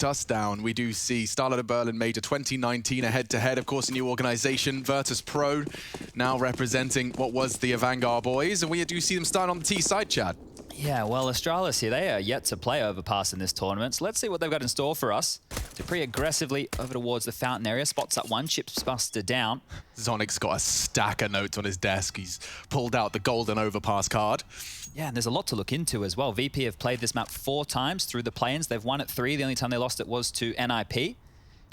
dust down, we do see Starlight of Berlin Major 2019 a head-to-head, of course, a new organization, Virtus.pro, now representing what was the Vanguard boys, and we do see them starting on the T side, Chad. Yeah, well, Astralis here, they are yet to play Overpass in this tournament, so let's see what they've got in store for us. dupreeh aggressively over towards the fountain area, spots up one, chips Buster down. zywoo's got a stack of notes on his desk. He's pulled out the golden Overpass card. Yeah, and there's a lot to look into as well. VP have played this map 4 times through the play-ins. They've won it 3. The only time they lost it was to NIP.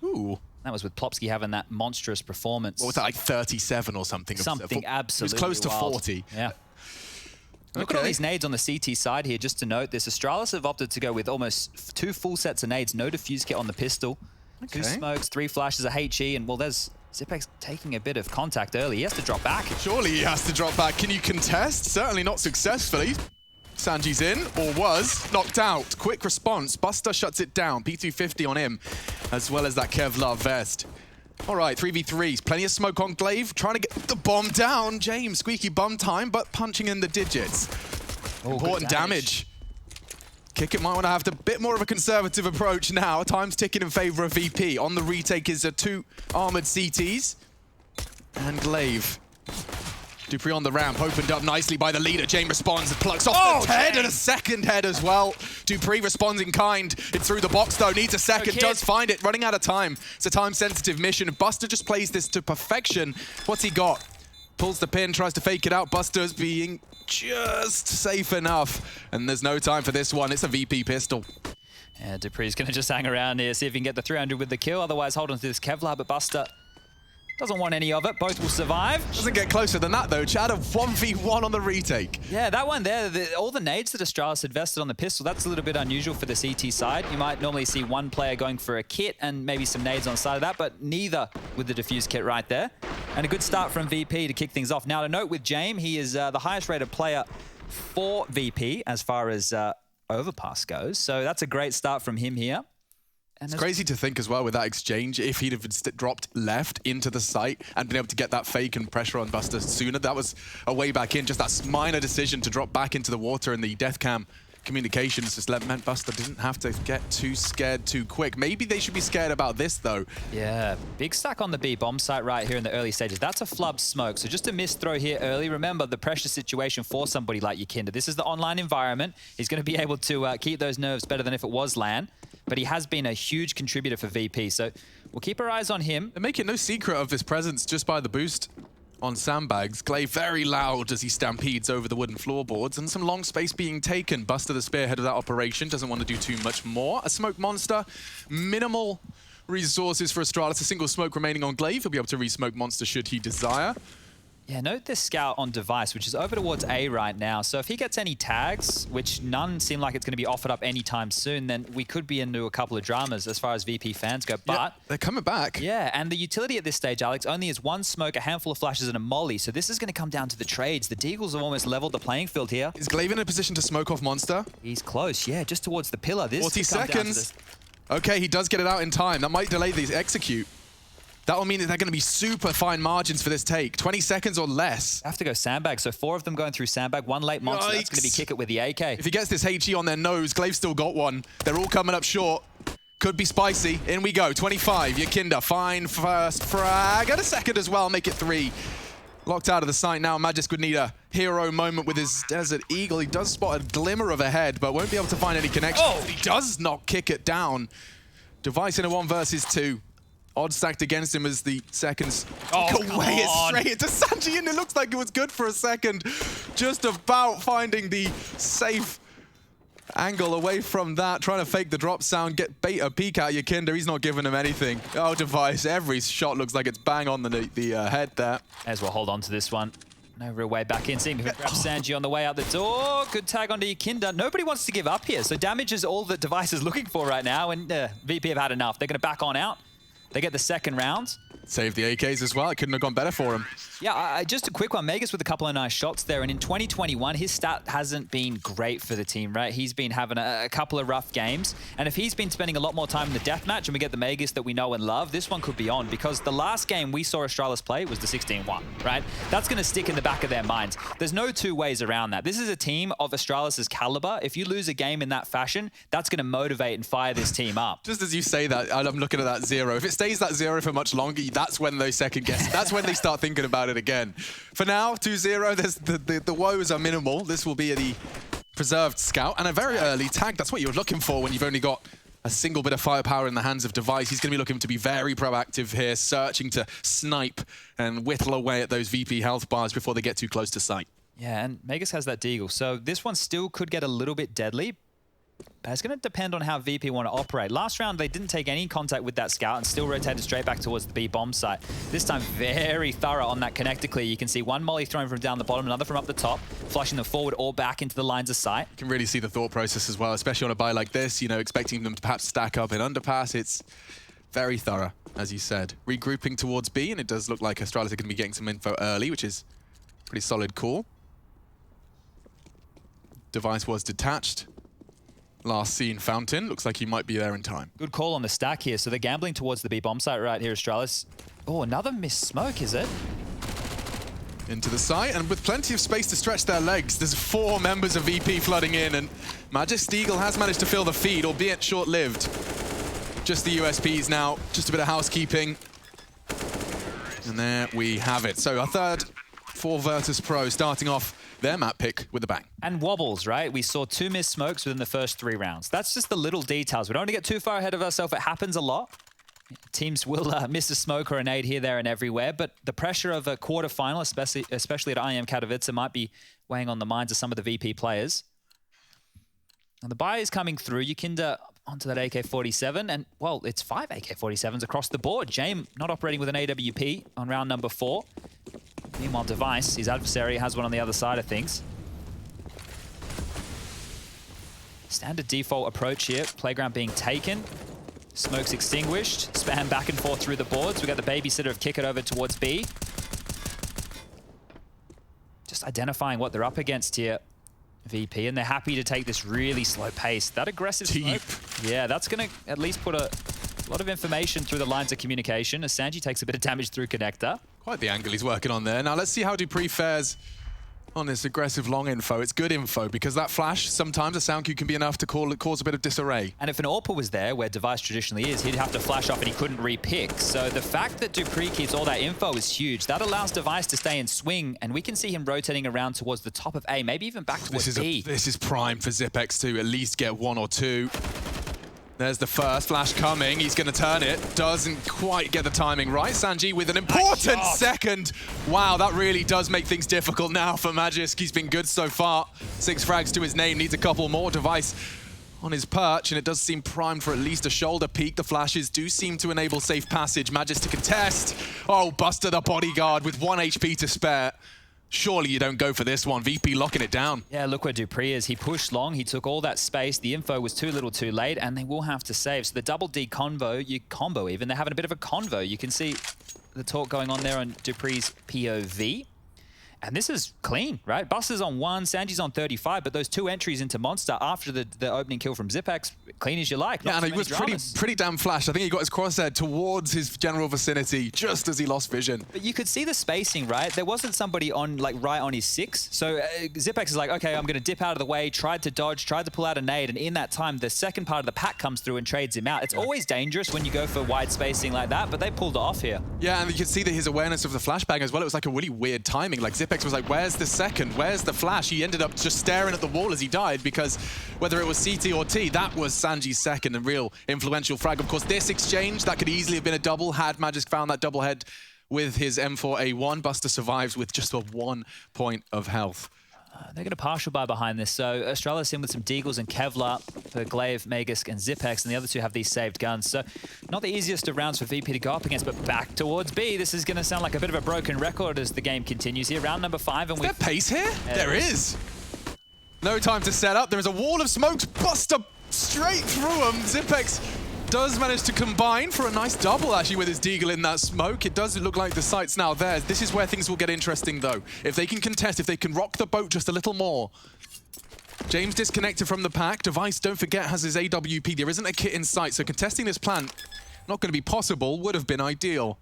Ooh. That was with Plopsky having that monstrous performance. What was that, like 37 or something? Something absolutely It was close to wild. 40. Yeah. Look at all these nades on the CT side here, just to note this. Astralis have opted to go with almost 2 full sets of nades, no defuse kit on the pistol. Okay. 2 smokes, 3 flashes, a HE, and well, there's zywoo taking a bit of contact early. He has to drop back. Surely he has to drop back. Can you contest? Certainly not successfully. Sanji's in, or was, knocked out. Quick response. Buster shuts it down. P250 on him, as well as that Kevlar vest. All right, 3v3s. Plenty of smoke on Glaive. Trying to get the bomb down. James, squeaky bum time, but punching in the digits. Oh, important damage. Kick might want to have a bit more of a conservative approach now. Time's ticking in favor of VP. On the retake is 2 armored CTs. And Glaive. dupreeh on the ramp, opened up nicely by the leader. James responds and plucks off the head, and a second head as well. dupreeh responds in kind. It's through the box though, needs a second, does find it, running out of time. It's a time-sensitive mission. Buster just plays this to perfection. What's he got? Pulls the pin, tries to fake it out. Buster's being just safe enough. And there's no time for this one. It's a VP pistol. Yeah, dupreeh's going to just hang around here, see if he can get the 300 with the kill. Otherwise, hold on to this Kevlar, but Buster doesn't want any of it. Both will survive. Doesn't get closer than that, though. Chad, a 1v1 on the retake. Yeah, that one there, all the nades that Astralis had vested on the pistol, that's a little bit unusual for the CT side. You might normally see one player going for a kit and maybe some nades on the side of that, but neither with the diffuse kit right there. And a good start from VP to kick things off. Now, to note with James, he is the highest rated player for VP as far as Overpass goes. So that's a great start from him here. And it's crazy to think as well with that exchange, if he'd have dropped left into the site and been able to get that fake and pressure on Buster sooner, that was a way back in. Just that minor decision to drop back into the water, and the death cam communications just meant Buster didn't have to get too scared too quick. Maybe they should be scared about this though. Yeah, big stack on the B bomb site right here in the early stages. That's a flub smoke, so just a missed throw here early. Remember the pressure situation for somebody like jaCkz. This is the online environment. He's going to be able to keep those nerves better than if it was LAN. But he has been a huge contributor for VP, so we'll keep our eyes on him. They're making no secret of his presence just by the boost on sandbags. Glaive very loud as he stampedes over the wooden floorboards, and some long space being taken. Buster, the spearhead of that operation, doesn't want to do too much more. A smoke monster, minimal resources for Astralis. A single smoke remaining on Glaive. He'll be able to re-smoke monster should he desire. Yeah, note this scout on device, which is over towards A right now. So if he gets any tags, which none seem like it's going to be offered up anytime soon, then we could be into a couple of dramas as far as VP fans go. But yeah, they're coming back. Yeah, and the utility at this stage, Alex, only is 1 smoke, a handful of flashes, and a molly. So this is going to come down to the trades. The Deagles have almost leveled the playing field here. Is Glaive in a position to smoke off monster? He's close, yeah, just towards the pillar. This 40 seconds. Okay, he does get it out in time. That might delay the execute. That will mean that they're going to be super fine margins for this take. 20 seconds or less. Have to go sandbag. So 4 of them going through sandbag. 1 late monster. That's going to be kick it with the AK. If he gets this HE on their nose, Glaive still got one. They're all coming up short. Could be spicy. In we go. 25. jaCkz. Fine first frag. And a second as well. Make it 3. Locked out of the site now. Magisk would need a hero moment with his Desert Eagle. He does spot a glimmer of a head, but won't be able to find any connection. Oh! He does not kick it down. Device in a 1 versus 2. Odds stacked against him as the seconds away it straight into Sanji, and it looks like it was good for a second. Just about finding the safe angle away from that, trying to fake the drop sound, get a peek at jaCkz. He's not giving him anything. Oh, Device, every shot looks like it's bang on the head there. May as well hold on to this one. No real way back in. Seeing if we grab Sanji on the way out the door. Good tag onto jaCkz. Nobody wants to give up here, so damage is all that Device is looking for right now, and VP have had enough. They're going to back on out. They get the second round. Save the AKs as well. It couldn't have gone better for him. Yeah, just a quick one. Magisk with a couple of nice shots there. And in 2021, his stat hasn't been great for the team, right? He's been having a couple of rough games. And if he's been spending a lot more time in the deathmatch and we get the Magisk that we know and love, this one could be on. Because the last game we saw Astralis play was the 16-1, right? That's going to stick in the back of their minds. There's no two ways around that. This is a team of Astralis' caliber. If you lose a game in that fashion, that's going to motivate and fire this team up. Just as you say that, I'm looking at that 0. If it stays that 0 for much longer, that's when those second guesses, that's when they start thinking about it again. For now, 2-0, the woes are minimal. This will be the preserved scout and a very early tag. That's what you're looking for when you've only got a single bit of firepower in the hands of Device. He's going to be looking to be very proactive here, searching to snipe and whittle away at those VP health bars before they get too close to sight. Yeah, and Magisk has that deagle, so this one still could get a little bit deadly. But it's going to depend on how VP want to operate. Last round, they didn't take any contact with that scout and still rotated straight back towards the B bomb site. This time, very thorough on that connector clear. You can see one molly thrown from down the bottom, another from up the top, flushing them forward or back into the lines of sight. You can really see the thought process as well, especially on a buy like this, you know, expecting them to perhaps stack up in underpass. It's very thorough, as you said. Regrouping towards B, and it does look like Astralis are going to be getting some info early, which is a pretty solid call. Device was detached. Last seen Fountain. Looks like he might be there in time. Good call on the stack here. So they're gambling towards the B bomb site right here, Astralis. Oh, another missed smoke, is it? Into the site, and with plenty of space to stretch their legs. There's 4 members of VP flooding in, and Magisk Eagle has managed to fill the feed, albeit short-lived. Just the USPs now. Just a bit of housekeeping. And there we have it. So our third for Virtus.pro starting off their map pick with a bang. And wobbles, right? We saw 2 missed smokes within the first 3 rounds. That's just the little details. We don't want to get too far ahead of ourselves. It happens a lot. Teams will miss a smoke or a nade here, there, and everywhere. But the pressure of a quarterfinal, especially at IEM Katowice, might be weighing on the minds of some of the VP players. And the buy is coming through. jaCkz onto that AK-47. And, well, it's 5 AK-47s across the board. jaCkz not operating with an AWP on round number 4. Meanwhile, Device, his adversary, has one on the other side of things. Standard default approach here. Playground being taken. Smoke's extinguished. Spam back and forth through the boards. We got the babysitter of kick it over towards B. Just identifying what they're up against here, VP, and they're happy to take this really slow pace. That aggressive smoke, yeah, that's going to at least put a lot of information through the lines of communication as Sanji takes a bit of damage through connector. Quite the angle he's working on there. Now let's see how dupreeh fares on this aggressive long info. It's good info because that flash, sometimes a sound cue can be enough to cause a bit of disarray. And if an AWP was there, where Device traditionally is, he'd have to flash off and he couldn't re-pick. So the fact that dupreeh keeps all that info is huge. That allows Device to stay in swing, and we can see him rotating around towards the top of A, maybe even back towards B. This is prime for jaCkz to at least get 1 or 2. There's the first flash coming. He's going to turn it. Doesn't quite get the timing right. Sanji with an important second. Wow, that really does make things difficult now for Magisk. He's been good so far. 6 frags to his name. Needs a couple more. Device on his perch, and it does seem primed for at least a shoulder peek. The flashes do seem to enable safe passage. Magisk to contest. Oh, Buster the bodyguard with 1 HP to spare. Surely you don't go for this one. VP locking it down. Yeah, look where dupreeh is. He pushed long. He took all that space. The info was too little too late, and they will have to save. So the double D combo even, they're having a bit of a convo. You can see the talk going on there on dupreeh's POV. And this is clean, right? Buster's on 1, Sanji's on 35, but those 2 entries into Monster after the opening kill from jaCkz, clean as you like. Yeah, and he was pretty damn flashed. I think he got his crosshair towards his general vicinity just as he lost vision. But you could see the spacing, right? There wasn't somebody on right on his 6. So jaCkz is like, okay, I'm going to dip out of the way, tried to dodge, tried to pull out a nade, and in that time, the second part of the pack comes through and trades him out. It's always dangerous when you go for wide spacing like that, but they pulled it off here. Yeah, and you can see that his awareness of the flashbang as well. It was like a really weird timing. Like jaCkz was like, where's the second? Where's the flash? He ended up just staring at the wall as he died because whether it was CT or T, that was Sanji's second and real influential frag. Of course, this exchange, that could easily have been a double had Magisk found that double head with his M4A1. Buster survives with just a 1 point of health. They're going to partial buy behind this. So Astralis in with some Deagles and Kevlar for Glaive, Magisk, and jaCkz, and the other 2 have these saved guns. So not the easiest of rounds for VP to go up against, but back towards B. This is going to sound like a bit of a broken record as the game continues here. Round number 5. And is there pace here? There is. No time to set up. There is a wall of smokes. Buster straight through him. jaCkz does manage to combine for a nice double, actually, with his deagle in that smoke. It does look like the site's now theirs. This is where things will get interesting, though. If they can contest, if they can rock the boat just a little more. James disconnected from the pack. Device, don't forget, has his AWP. There isn't a kit in sight, so contesting this plant, not going to be possible, would have been ideal.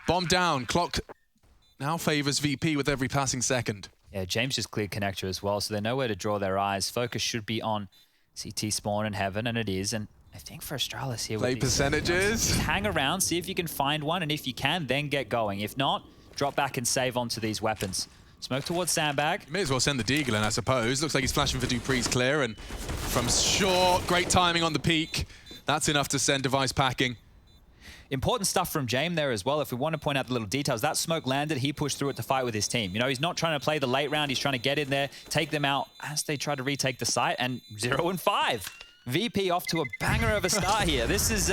Bomb down. Clock now favors VP with every passing second. Yeah, James just cleared connector as well, so they know where to draw their eyes. Focus should be on CT spawn in heaven, and it is. And I think for Astralis here, play percentages. Just hang around, see if you can find one, and if you can, then get going. If not, drop back and save onto these weapons. Smoke towards sandbag. You may as well send the deagle in, I suppose. Looks like he's flashing for dupreeh's clear, and from short, great timing on the peak. That's enough to send Device packing. Important stuff from James there as well. If we want to point out the little details, that smoke landed, he pushed through it to fight with his team. You know, he's not trying to play the late round, he's trying to get in there, take them out as they try to retake the site, and 0-5. VP off to a banger of a start here. This is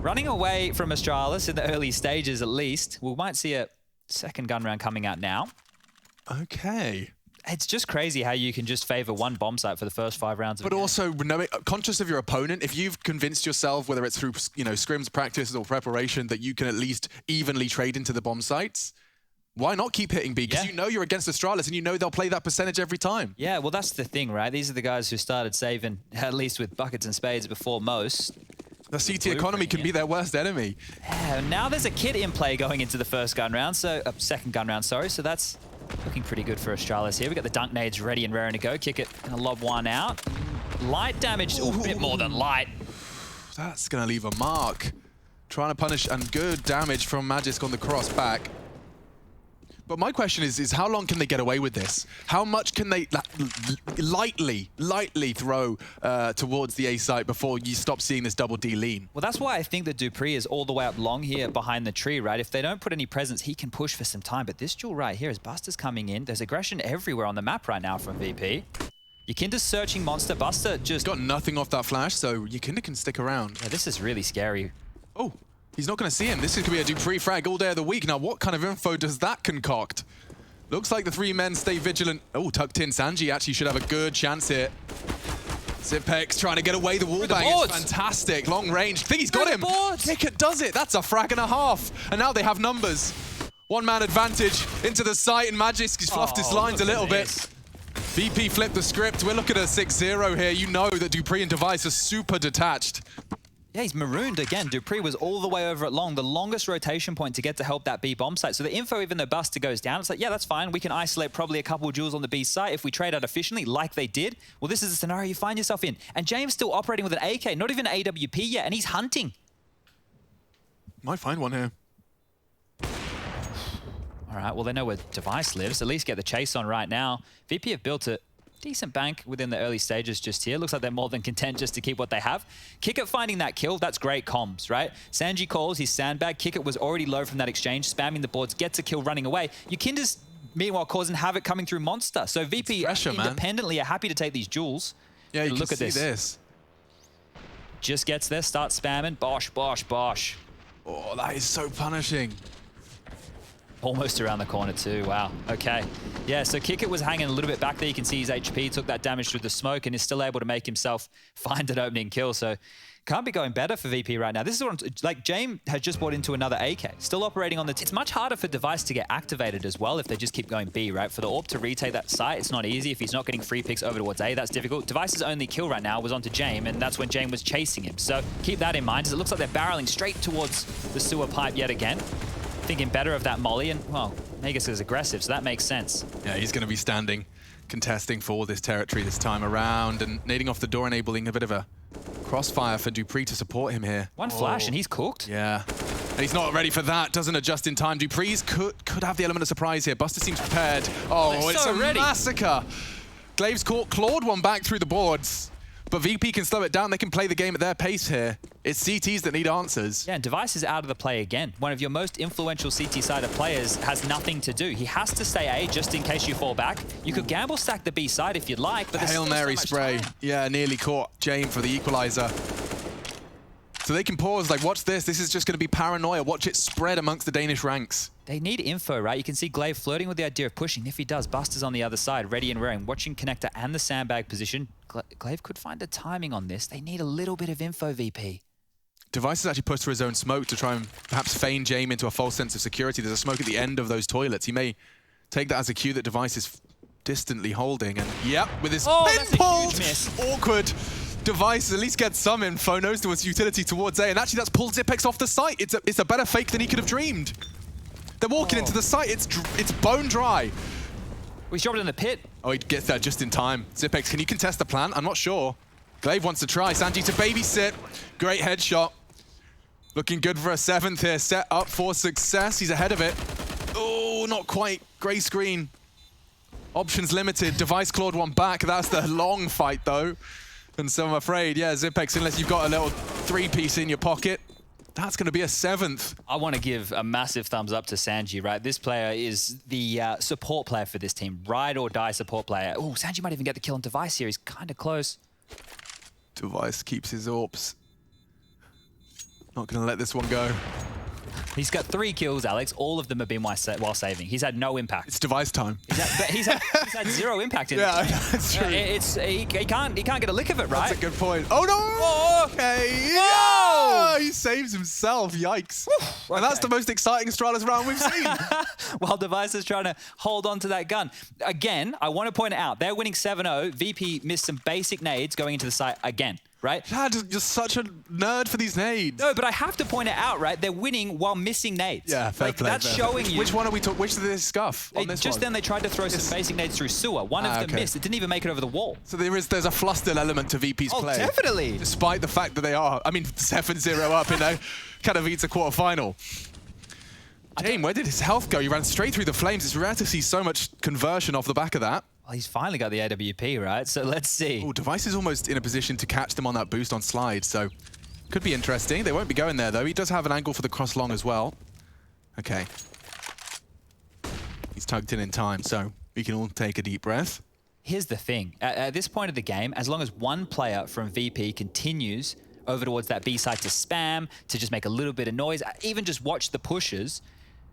running away from Astralis in the early stages at least. We might see a second gun round coming out now. Okay. It's just crazy how you can just favor one bomb site for the first 5 rounds of But also, conscious of your opponent, if you've convinced yourself, whether it's through scrims, practice, or preparation, that you can at least evenly trade into the bomb sites, why not keep hitting B? Because you know you're against Astralis and you know they'll play that percentage every time. Yeah, well, that's the thing, right? These are the guys who started saving, at least with buckets and spades, before most. The CT economy can be their worst enemy. Yeah, now there's a kit in play going into the first gun round, so second gun round, sorry. So that's looking pretty good for Astralis here. We got the dunk nades ready and raring to go. Kick it, gonna lob one out. Light damage, a bit more than light. That's gonna leave a mark. Trying to punish, and good damage from Magisk on the cross back. But my question is how long can they get away with this? How much can they lightly throw towards the A site before you stop seeing this double D lean? Well, that's why I think that dupreeh is all the way up long here behind the tree, right? If they don't put any presence, he can push for some time. But this duel right here, as Buster's coming in, there's aggression everywhere on the map right now from VP. jaCkz searching monster. Buster just got nothing off that flash, so jaCkz can stick around. Yeah, this is really scary. Oh. He's not going to see him. This is going to be a dupreeh frag all day of the week. Now, what kind of info does that concoct? Looks like the 3 men stay vigilant. Oh, tucked in. Sanji actually should have a good chance here. zywoo trying to get away the wallbang. It's fantastic. Long range. I think he's got him. jaCkz does it. That's a frag and a half. And now they have numbers. 1-man advantage into the site, and Magisk has fluffed his lines a little bit. VP flipped the script. We're looking at a 6-0 here. You know that dupreeh and Device are super detached. Yeah, he's marooned again. dupreeh was all the way over at long, the longest rotation point to get to help that B bomb site. So the info, even though Buster goes down, it's like, yeah, that's fine. We can isolate probably a couple of jewels on the B site if we trade out efficiently like they did. Well, this is a scenario you find yourself in. And James still operating with an AK, not even an AWP yet, and he's hunting. Might find one here. All right, well, they know where Device lives. At least get the chase on right now. VP have built a decent bank within the early stages just here. Looks like they're more than content just to keep what they have. jaCkz finding that kill, that's great comms, right? Sanji calls his sandbag. jaCkz was already low from that exchange, spamming the boards, gets a kill running away. jaCkz meanwhile causing havoc coming through monster. So VP pressure, independently are happy to take these jewels. Yeah, you look can at see this. Just gets there, starts spamming. Bosh, bosh, bosh. Oh, that is so punishing. Almost around the corner too, wow. Okay. Yeah, so jaCkz was hanging a little bit back there. You can see his HP, took that damage through the smoke and is still able to make himself find an opening kill. So can't be going better for VP right now. This is what like James has just bought into another AK, still operating on the it's much harder for Device to get activated as well if they just keep going B, right? For the AWP to retake that site, it's not easy. If he's not getting free picks over towards A, that's difficult. Device's only kill right now was onto James, and that's when James was chasing him. So keep that in mind, as it looks like they're barreling straight towards the sewer pipe yet again. Thinking better of that molly, and well, Magisk is aggressive, so that makes sense. Yeah, he's going to be standing, contesting for this territory this time around, and nading off the door, enabling a bit of a crossfire for dupreeh to support him here. One flash and he's cooked. Yeah, and he's not ready for that, doesn't adjust in time. dupreeh's could have the element of surprise here. Buster seems prepared. Oh, it's so a massacre. Glaive's clawed one back through the boards. But VP can slow it down. They can play the game at their pace here. It's CTs that need answers. Yeah, and Device is out of the play again. One of your most influential CT-sided players has nothing to do. He has to stay A just in case you fall back. You could gamble stack the B side if you'd like, but Hail Mary spray. Yeah, nearly caught James for the equalizer. So they can pause, like, watch this. This is just going to be paranoia. Watch it spread amongst the Danish ranks. They need info, right? You can see Glaive flirting with the idea of pushing. If he does, Buster's on the other side, ready and raring, watching connector and the sandbag position. Glaive could find the timing on this. They need a little bit of info, VP. Device has actually pushed for his own smoke to try and perhaps feign James into a false sense of security. There's a smoke at the end of those toilets. He may take that as a cue that Device is distantly holding. And yep, with his pinpolled, awkward Device at least gets some info, knows there was utility towards A, and actually that's pulled jaCkz off the site. It's a better fake than he could have dreamed. They're walking into the site. It's bone dry. We dropped it in the pit. Oh, he gets there just in time. jaCkz, can you contest the plant? I'm not sure. Glaive wants to try. Sanji to babysit. Great headshot. Looking good for a 7th here. Set up for success. He's ahead of it. Oh, not quite. Grey screen. Options limited. Device clawed one back. That's the long fight, though. And so I'm afraid, yeah, jaCkz, unless you've got a little 3-piece in your pocket, that's going to be a 7th. I want to give a massive thumbs up to Sanji, right? This player is the support player for this team. Ride or die support player. Oh, Sanji might even get the kill on Device here. He's kind of close. Device keeps his AWPs. Not going to let this one go. He's got 3 kills, Alex. All of them have been while saving. He's had no impact. It's Device time. He's had 0 impact in it. Yeah, that's true. He can't get a lick of it, right? That's a good point. Oh, no! Oh, okay. Oh! Yeah! He saves himself. Yikes. And that's the most exciting Astralis round we've seen. While Device is trying to hold on to that gun. Again, I want to point it out. They're winning 7-0. VP missed some basic nades going into the site again. Right? Dad, you're such a nerd for these nades. No, but I have to point it out, right? They're winning while missing nades. Yeah, fair play. That's showing you. Which one are we talking? Which did they scuff on this just one? then they tried to throw some basic nades through sewer. One of them missed. It didn't even make it over the wall. So there's a flustered element to VP's play. Oh, definitely. Despite the fact that they are, 7-0 up in a Katowice quarterfinal. James, where did his health go? He ran straight through the flames. It's rare to see so much conversion off the back of that. Well, he's finally got the AWP, right? So let's see. Oh, Device is almost in a position to catch them on that boost on slide, so could be interesting. They won't be going there, though. He does have an angle for the cross long as well. Okay. He's tugged in time, so we can all take a deep breath. Here's the thing. At this point of the game, as long as one player from VP continues over towards that B side to spam, to just make a little bit of noise, even just watch the pushes,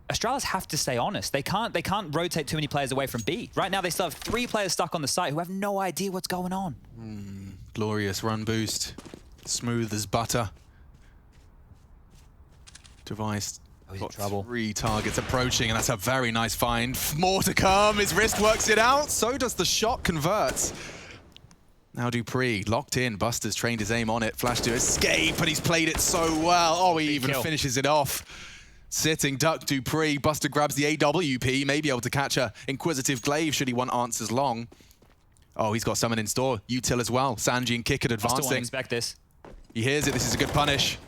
Astralis have to stay honest. They can't rotate too many players away from B. Right now, they still have 3 players stuck on the site who have no idea what's going on. Glorious run boost. Smooth as butter. Device got trouble. 3 targets approaching, and that's a very nice find. More to come. His wrist works it out. So does the shot converts. Now dupreeh locked in. Buster's trained his aim on it. Flash to escape, and he's played it so well. Oh, he even finishes it off. Sitting duck dupreeh. Buster grabs the AWP, may be able to catch a inquisitive glaive should he want answers long. Oh, he's got someone in store. Util as well. Sanji and Kickert advancing. I still won't expect this. He hears it. This is a good punish.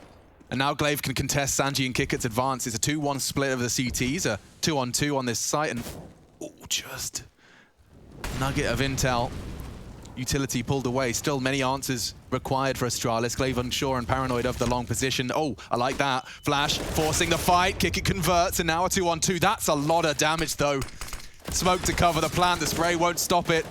And now Glaive can contest Sanji and Kickert's advance. It's a 2-1 split of the CTs, a 2-on-2 on this site, and just nugget of intel. Utility pulled away. Still many answers required for Astralis. Glaive unsure and paranoid of the long position. Oh, I like that. Flash forcing the fight. Kickert converts, and now a 2-on-2. That's a lot of damage, though. Smoke to cover the plant. The spray won't stop it.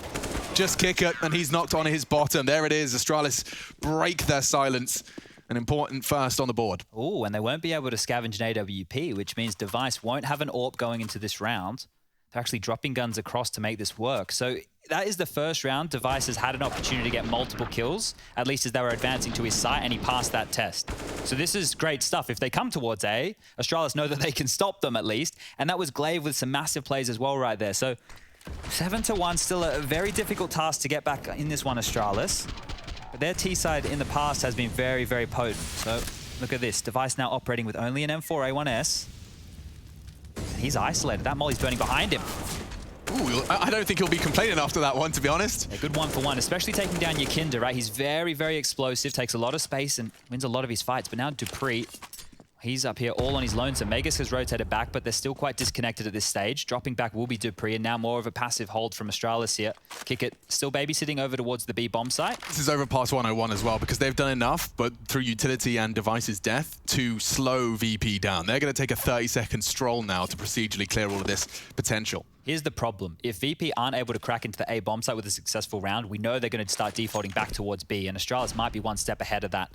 Just Kickert, and he's knocked on his bottom. There it is. Astralis break their silence. An important first on the board. Oh, and they won't be able to scavenge an AWP, which means Device won't have an AWP going into this round. They're actually dropping guns across to make this work. So that is the first round. Device has had an opportunity to get multiple kills, at least as they were advancing to his site, and he passed that test. So this is great stuff. If they come towards A, Astralis know that they can stop them at least. And that was Glaive with some massive plays as well right there. So 7-1, still a very difficult task to get back in this one, Astralis. But their T-side in the past has been very, very potent. So look at this. Device now operating with only an M4A1S. And he's isolated. That molly's burning behind him. Ooh, I don't think he'll be complaining after that one, to be honest. A good 1-for-1, especially taking down jaCkz, right? He's very, very explosive, takes a lot of space and wins a lot of his fights. But now dupreeh, he's up here all on his lonesome. Magisk has rotated back, but they're still quite disconnected at this stage. Dropping back will be dupreeh, and now more of a passive hold from Astralis here. Kickert still babysitting over towards the B bomb site. This is OVERPASS 101 as well, because they've done enough, but through utility and Device's death, to slow VP down. They're going to take a 30-second stroll now to procedurally clear all of this potential. Here's the problem. If VP aren't able to crack into the A bomb site with a successful round, we know they're going to start defaulting back towards B, and Astralis might be one step ahead of that.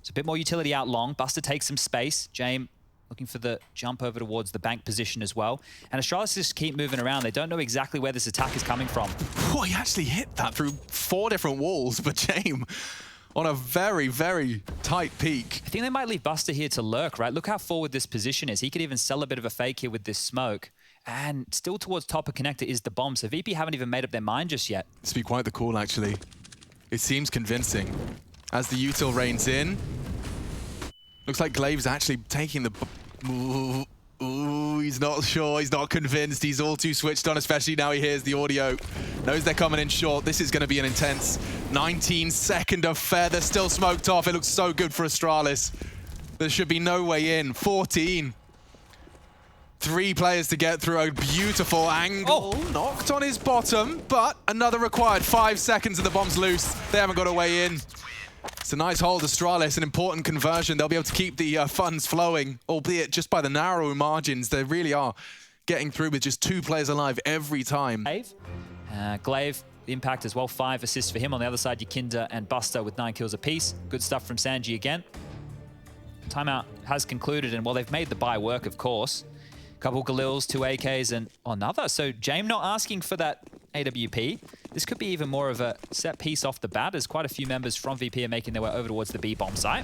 So a bit more utility out long. Buster takes some space. James looking for the jump over towards the bank position as well. And Astralis just keep moving around. They don't know exactly where this attack is coming from. Oh, he actually hit that through 4 different walls, but James on a very, very tight peak. I think they might leave Buster here to lurk, right? Look how forward this position is. He could even sell a bit of a fake here with this smoke. And still towards top of connector is the bomb. So VP haven't even made up their mind just yet. This would be quite the call, actually. It seems convincing. As the util reigns in, looks like Glaive's actually taking the... Ooh, he's not sure, he's not convinced. He's all too switched on, especially now he hears the audio. Knows they're coming in short. This is going to be an intense 19-second affair. They're still smoked off. It looks so good for Astralis. There should be no way in. 14. 3 players to get through a beautiful angle. Oh. Knocked on his bottom, but another required 5 seconds and the bomb's loose. They haven't got a way in. It's a nice hold, Astralis, an important conversion. They'll be able to keep the funds flowing, albeit just by the narrow margins. They really are getting through with just 2 players alive every time. Glaive, the impact as well, 5 assists for him. On the other side, jaCkz and Buster with 9 kills apiece. Good stuff from Sanji again. Timeout has concluded, and while they've made the buy work, of course, couple Galils, 2 AKs, and another. So jaCkz not asking for that AWP. This could be even more of a set piece off the bat, as quite a few members from VP are making their way over towards the B bomb site.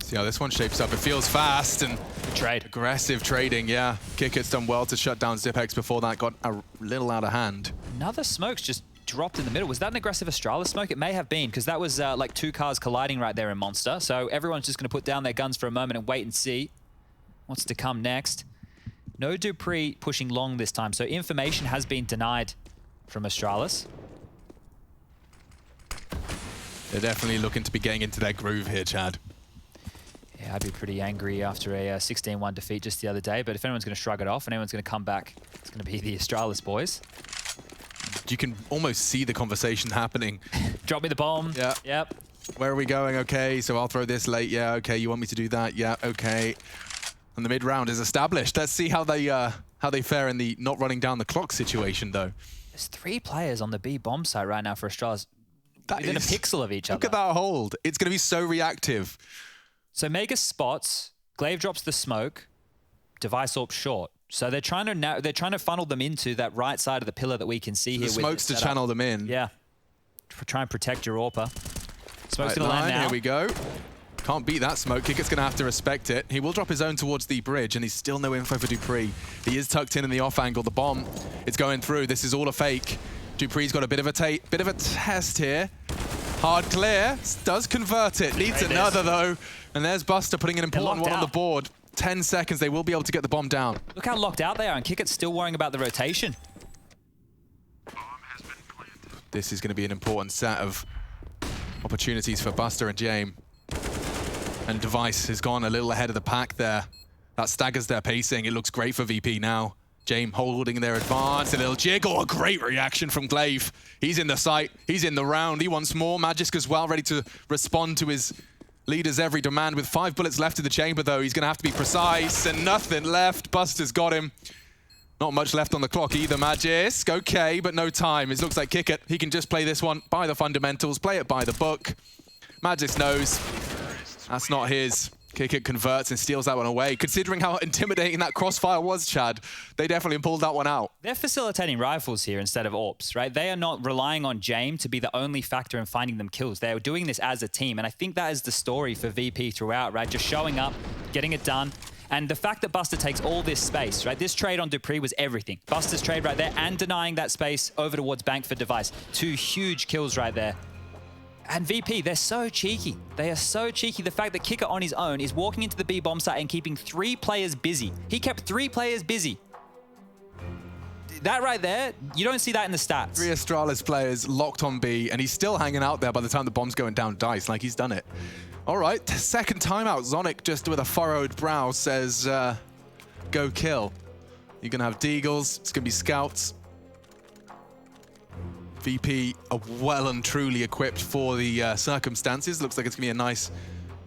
See how this one shapes up. It feels fast and trade. Aggressive trading, yeah. jaCkz done well to shut down zywoo before that got a little out of hand. Another smoke's just dropped in the middle. Was that an aggressive Astralis smoke? It may have been, because that was like 2 cars colliding right there in Monster. So everyone's just going to put down their guns for a moment and wait and see what's to come next. No dupreeh pushing long this time, so information has been denied from Astralis. They're definitely looking to be getting into their groove here, Chad. Yeah, I'd be pretty angry after a 16-1 defeat just the other day, but if anyone's going to shrug it off and anyone's going to come back, it's going to be the Astralis boys. You can almost see the conversation happening. Drop me the bomb. Yeah. Yep. Where are we going? Okay, so I'll throw this late. Yeah, okay, you want me to do that? Yeah, okay. And the mid-round is established. Let's see how they fare in the not running down the clock situation, though. There's 3 players on the B bomb site right now for Astralis. Within a pixel of each other. Look at that hold. It's going to be so reactive. So Mega spots, Glaive drops the smoke, Device AWP short. So they're trying to funnel them into that right side of the pillar that we can see here. The smokes to channel them in. Yeah. Try and protect your AWPer. Smoke's going to land now. Here we go. Can't beat that smoke. jaCkz going to have to respect it. He will drop his own towards the bridge, and he's still no info for dupreeh. He is tucked in the off angle. The bomb, it's going through. This is all a fake. dupreeh's got a bit of a test here. Hard clear. Does convert it. Needs another, though. And there's Buster putting an important one on the board. 10 seconds. They will be able to get the bomb down. Look how locked out they are, and jaCkz still worrying about the rotation. This is going to be an important set of opportunities for Buster and jaCkz. And Device has gone a little ahead of the pack there. That staggers their pacing. It looks great for VP now. jaCkz holding their advance. A little jiggle. A great reaction from Glaive. He's in the sight. He's in the round. He wants more. Magisk as well, ready to respond to his leader's every demand. With 5 bullets left in the chamber, though, he's going to have to be precise. And nothing left. Buster's got him. Not much left on the clock either, Magisk. Okay, but no time. It looks like jaCkz. He can just play this one by the fundamentals, play it by the book. Magisk knows that's not his. jaCkz converts and steals that one away. Considering how intimidating that crossfire was, Chad, they definitely pulled that one out. They're facilitating rifles here instead of AWPs, right? They are not relying on jaCkz to be the only factor in finding them kills. They are doing this as a team, and I think that is the story for VP throughout, right? Just showing up, getting it done. And the fact that Buster takes all this space, right? This trade on dupreeh was everything. Buster's trade right there and denying that space over towards Bank for Device. 2 huge kills right there. And VP, they're so cheeky. They are so cheeky. The fact that jaCkz on his own is walking into the B bomb site and keeping 3 players busy. He kept 3 players busy. That right there, you don't see that in the stats. 3 Astralis players locked on B, and he's still hanging out there by the time the bomb's going down dice, like he's done it. All right, second timeout. Zonic, just with a furrowed brow, says, go kill. You're going to have deagles. It's going to be scouts. VP are well and truly equipped for the circumstances. Looks like it's going to be a nice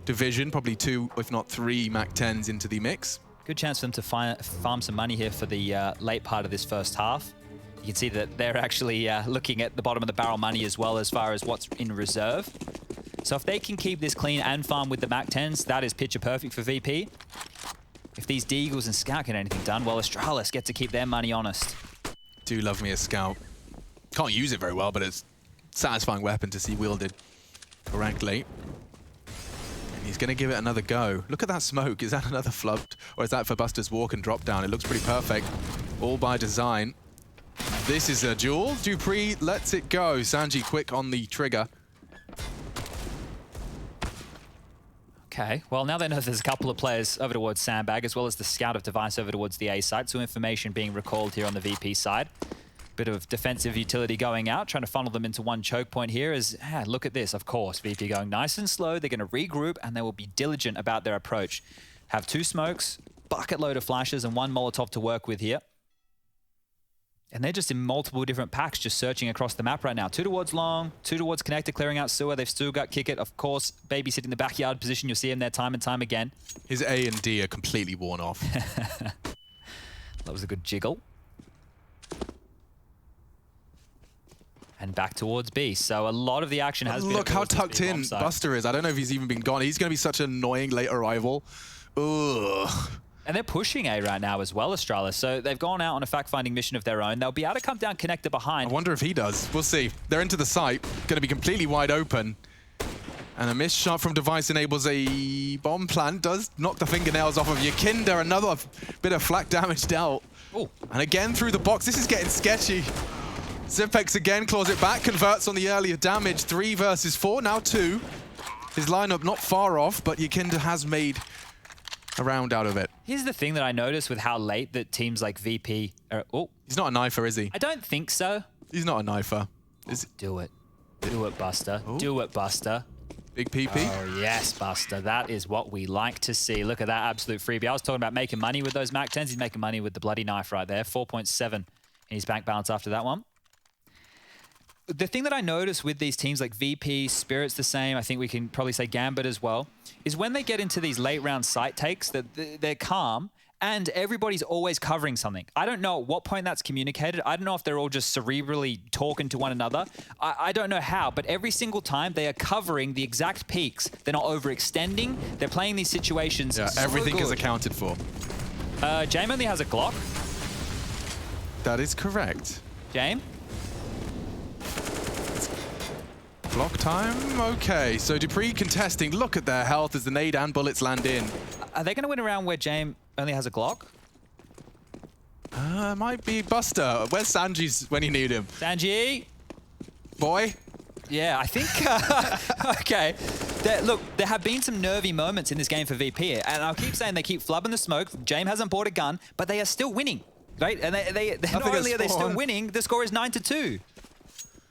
division. Probably 2, if not 3 MAC-10s into the mix. Good chance for them to farm some money here for the late part of this first half. You can see that they're actually looking at the bottom of the barrel money as well as far as what's in reserve. So if they can keep this clean and farm with the MAC-10s, that is picture perfect for VP. If these deagles and scout get anything done, well, Astralis get to keep their money honest. Do love me a scout. Can't use it very well, but it's satisfying weapon to see wielded correctly. And he's going to give it another go. Look at that smoke. Is that another flubbed? Or is that for Buster's walk and drop down? It looks pretty perfect. All by design. This is a duel. dupreeh lets it go. Sanji quick on the trigger. Okay, well now they know there's a couple of players over towards Sandbag as well as the scout of device over towards the A side. So information being recalled here on the VP side. Bit of defensive utility going out, trying to funnel them into one choke point here as, look at this, of course, VP going nice and slow. They're going to regroup and they will be diligent about their approach. Have 2 smokes, bucket load of flashes and 1 Molotov to work with here. And they're just in multiple different packs, just searching across the map right now. 2 towards long, 2 towards connector, clearing out sewer. They've still got kick it. Of course, babysitting the backyard position. You'll see him there time and time again. His A and D are completely worn off. That was a good jiggle. And back towards B. So a lot of the action has been... Look how tucked in Buster is. I don't know if he's even been gone. He's going to be such an annoying late arrival. Ugh. And they're pushing A right now as well, Astralis. So they've gone out on a fact-finding mission of their own. They'll be able to come down connector behind. I wonder if he does. We'll see. They're into the site. Going to be completely wide open. And a missed shot from Device enables a bomb plant. Does knock the fingernails off of jaCkz. Another bit of flak damage dealt. Ooh. And again through the box. This is getting sketchy. zywoo again claws it back. Converts on the earlier damage. 3 versus 4. Now 2. His lineup not far off, but jaCkz has made a round out of it. Here's the thing that I noticed with how late that teams like VP are... Oh. He's not a knifer, is he? I don't think so. He's not a knifer. Do it. Do it, Buster. Ooh. Do it, Buster. Big PP. Oh, yes, Buster. That is what we like to see. Look at that absolute freebie. I was talking about making money with those Mac 10s. He's making money with the bloody knife right there. 4.7 in his bank balance after that one. The thing that I notice with these teams like VP, Spirit's the same, I think we can probably say Gambit as well, is when they get into these late round site takes, that they're calm and everybody's always covering something. I don't know at what point that's communicated. I don't know if they're all just cerebrally talking to one another. I don't know how, but every single time they are covering the exact peaks. They're not overextending. They're playing these situations. Yeah, so everything good. is accounted for. Jame only has a Glock. That is correct. Jame? Block time? Okay, so dupreeh contesting. Look at their health as the nade and bullets land in. Are they going to win around where Jame only has a Glock? Might be Buster. Where's Sanji's when you need him? Sanji? Boy? Yeah, I think... okay. Look, there have been some nervy moments in this game for VP, and I'll keep saying they keep flubbing the smoke. Jame hasn't bought a gun, but they are still winning, right? And they not only are they still winning, the score is 9-2.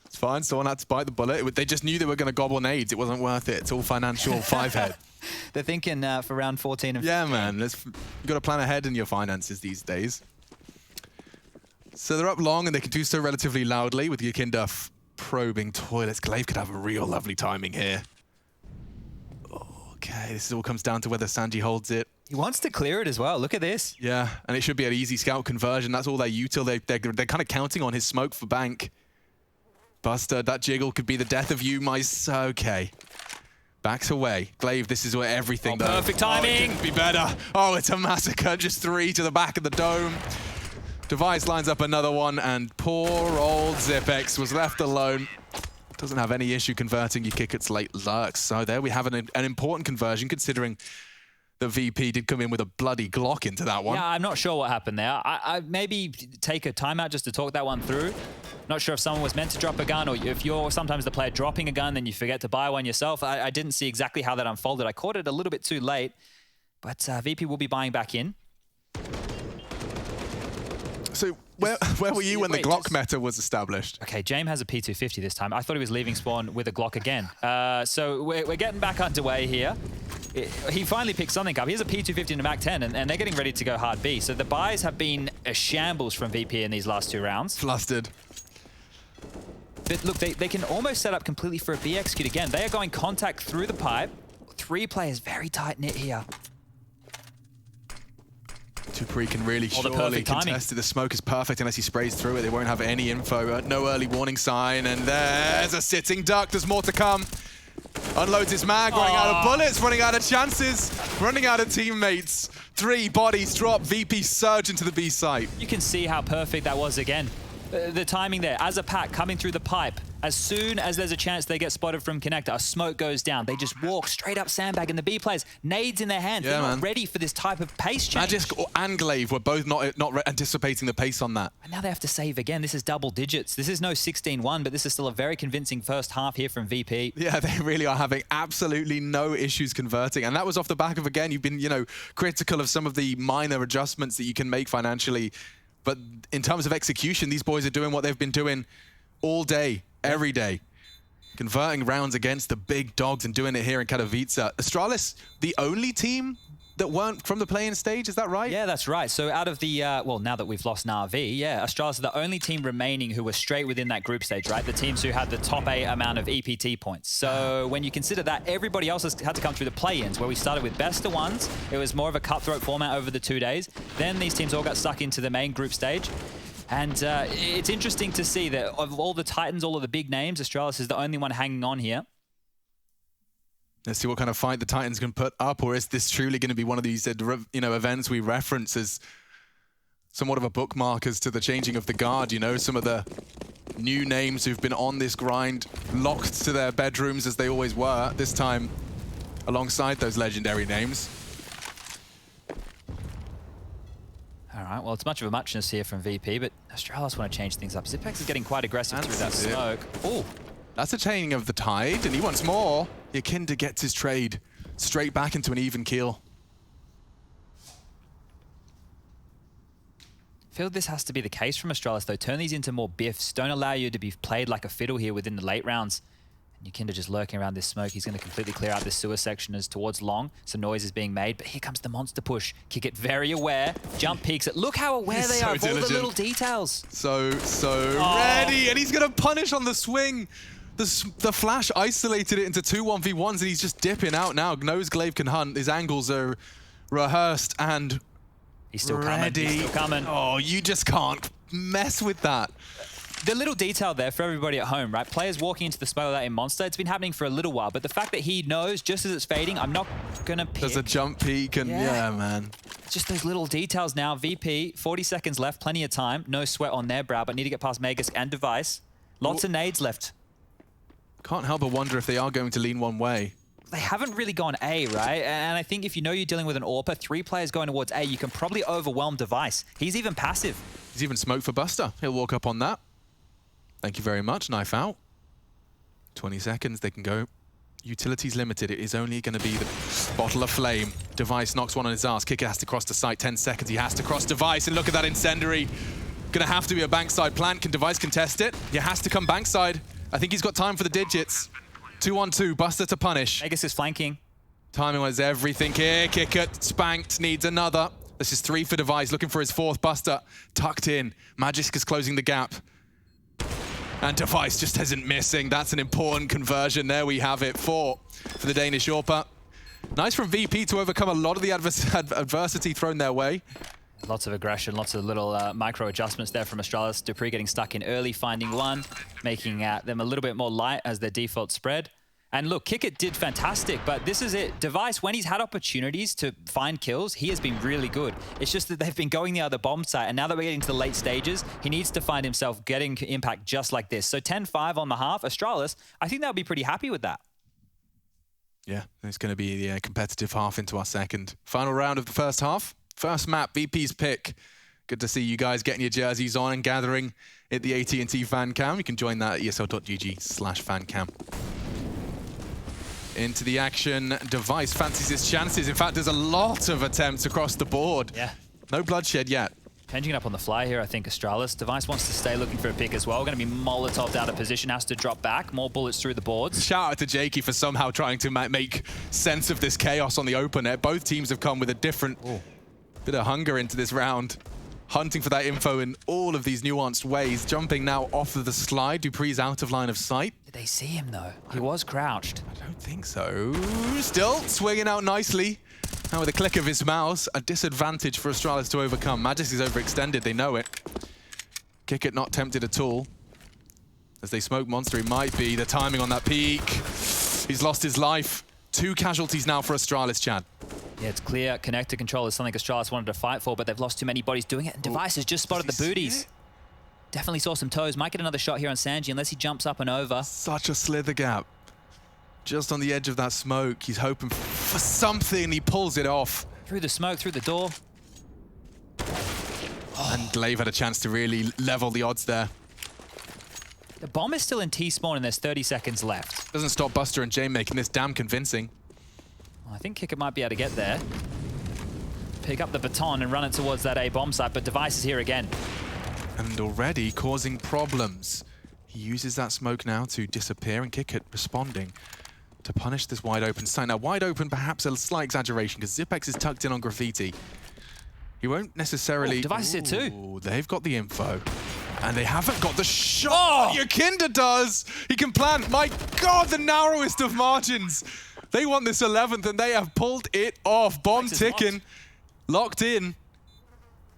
It's fine, someone had to bite the bullet. They just knew they were going to gobble nades. It wasn't worth it. It's all financial 5-head. They're thinking for round 14 and 15. Yeah, man. You've got to plan ahead in your finances these days. So they're up long, and they can do so relatively loudly with jaCkz probing toilets. Glaive could have a real lovely timing here. Okay, this all comes down to whether Sanji holds it. He wants to clear it as well. Look at this. Yeah, and it should be an easy scout conversion. That's all they're util. They're kind of counting on his smoke for bank. Buster, that jiggle could be the death of you, okay. Backs away. Glaive, this is where everything... Oh, perfect timing! Oh, it couldn't be better. Oh, it's a massacre. Just 3 to the back of the dome. Device lines up another one, and poor old zywoo was left alone. Doesn't have any issue converting jaCkz late lurks. So there we have an important conversion, considering the VP did come in with a bloody Glock into that one. Yeah, I'm not sure what happened there. I maybe take a timeout just to talk that one through. Not sure if someone was meant to drop a gun, or if you're sometimes the player dropping a gun, then you forget to buy one yourself. I didn't see exactly how that unfolded. I caught it a little bit too late, but VP will be buying back in. So where were you when the Glock meta was established? Okay, Jame has a P250 this time. I thought he was leaving spawn with a Glock again. So we're getting back underway here. He finally picked something up. He has a P250 and a Mac 10, and they're getting ready to go hard B. So the buys have been a shambles from VP in these last 2 rounds. Flustered. But look, they can almost set up completely for a B execute again. They are going contact through the pipe. 3 players very tight knit here. dupreeh can really surely contest it. The smoke is perfect unless he sprays through it. They won't have any info. No early warning sign. And there's a sitting duck. There's more to come. Unloads his mag, running out of bullets, running out of chances, running out of teammates. 3 bodies drop. VP surge into the B site. You can see how perfect that was again. The timing there, as a pack coming through the pipe, As soon as there's a chance they get spotted from connector, a smoke goes down. They just walk straight up sandbag, and the B players, nades in their hands. They're not ready for this type of pace change. Magisk and Glaive were both not anticipating the pace on that. And now they have to save again. This is double digits. This is no 16-1, but this is still a very convincing first half here from VP. Yeah, they really are having absolutely no issues converting. And that was off the back of, again, you've been, you know, critical of some of the minor adjustments that you can make financially. But in terms of execution, these boys are doing what they've been doing all day, every day. Converting rounds against the big dogs and doing it here in Katowice. Astralis, the only team that weren't from the play-in stage, is that right? Yeah, that's right. So out of the, well, now that we've lost Na'Vi, yeah, Astralis are the only team remaining who were straight within that group stage, right? The teams who had the top 8 amount of EPT points. So when you consider that, everybody else has had to come through the play-ins, where we started with best of ones. It was more of a cutthroat format over the 2 days. Then these teams all got stuck into the main group stage. And it's interesting to see that of all the Titans, all of the big names, Astralis is the only one hanging on here. Let's see what kind of fight the Titans can put up, or is this truly going to be one of these, you know, events we reference as somewhat of a bookmark as to the changing of the guard? You know, some of the new names who've been on this grind, locked to their bedrooms as they always were, this time alongside those legendary names. All right, well, it's much of a muchness here from VP, but Astralis want to change things up. xyCkz is getting quite aggressive through that smoke. Oh, that's a chaining of the tide, and he wants more. jaCkz gets his trade straight back into an even keel. I feel this has to be the case from Astralis, though. Turn these into more biffs. Don't allow you to be played like a fiddle here within the late rounds. jaCkz just lurking around this smoke. He's going to completely clear out this sewer section as towards long. Some noise is being made, but here comes the monster push. jaCkz very aware. Jump peeks it. Look how aware they are of all the little details. So ready, and he's going to punish on the swing. The flash isolated it into 2 1v1s, and he's just dipping out now. Knows Glaive can hunt. His angles are rehearsed and he's still ready. Coming. He's still coming. Oh, you just can't mess with that. The little detail there for everybody at home, right? Players walking into the smoke like that in Monster, it's been happening for a little while, but the fact that he knows just as it's fading, I'm not going to pick. There's a jump peek, and yeah, man. It's just those little details now. VP, 40 seconds left, plenty of time. No sweat on their brow, but need to get past Magisk and Device. Lots of nades left. Can't help but wonder if they are going to lean one way. They haven't really gone A, right? And I think if you know you're dealing with an AWPer, 3 players going towards A, you can probably overwhelm Device. He's even passive. He's even smoked for Buster. He'll walk up on that. Thank you very much. Knife out. 20 seconds, they can go. Utilities limited. It is only going to be the bottle of flame. Device knocks one on his ass. Kicker has to cross the site. 10 seconds. He has to cross Device. And look at that incendiary. Going to have to be a bankside plant. Can Device contest it? He has to come bankside. I think he's got time for the digits. 2-on-2. Buster to punish. Magisk is flanking. Timing was everything here. Kicker spanked. Needs another. This is 3 for Device. Looking for his 4th. Buster tucked in. Magisk is closing the gap. And Device just isn't missing. That's an important conversion. There we have it. 4 for the Danish AWPer. Nice from VP to overcome a lot of the adversity thrown their way. Lots of aggression, lots of little micro adjustments there from Astralis. dupreeh getting stuck in early, finding one, making them a little bit more light as their default spread. And look, jaCkz did fantastic, but this is it. Device, when he's had opportunities to find kills, he has been really good. It's just that they've been going the other bomb site, and now that we're getting to the late stages, he needs to find himself getting impact just like this. So 10-5 on the half. Astralis, I think they'll be pretty happy with that. Yeah, it's going to be the competitive half into our second. Final round of the first half. First map, VP's pick. Good to see you guys getting your jerseys on and gathering at the AT&T fan cam. You can join that at esl.gg/fancam. Into the action. Device fancies his chances. In fact, there's a lot of attempts across the board. Yeah. No bloodshed yet. Changing it up on the fly here, I think, Astralis. Device wants to stay looking for a pick as well. Going to be Molotov'd out of position, has to drop back. More bullets through the boards. Shout out to jaCkz for somehow trying to make sense of this chaos on the opener. Both teams have come with a different bit of hunger into this round. Hunting for that info in all of these nuanced ways. Jumping now off of the slide. dupreeh's out of line of sight. Did they see him, though? He was crouched. I don't think so. Still swinging out nicely. Now with a click of his mouse, a disadvantage for Astralis to overcome. Magisk is overextended, they know it. jaCkz not tempted at all. As they smoke Monster, he might be. The timing on that peak. He's lost his life. 2 casualties now for Astralis, Chad. Yeah, it's clear. Connector control is something Astralis wanted to fight for, but they've lost too many bodies doing it. And Device has just spotted the booties. Definitely saw some toes. Might get another shot here on Sanji unless he jumps up and over. Such a slither gap. Just on the edge of that smoke. He's hoping for something. He pulls it off. Through the smoke, through the door. And Glaive had a chance to really level the odds there. The bomb is still in T-spawn and there's 30 seconds left. Doesn't stop Buster and Jay making this damn convincing. Well, I think CeRq might be able to get there. Pick up the baton and run it towards that A bomb site, but Device is here again. And already causing problems. He uses that smoke now to disappear, and CeRq responding to punish this wide open site. Now, wide open, perhaps a slight exaggeration, because zywoo is tucked in on graffiti. He won't necessarily... Device is here too. They've got the info. And they haven't got the shot jaCkz does! He can plant, my God, the narrowest of margins. They want this 11th, and they have pulled it off. Bomb ticking, locked in.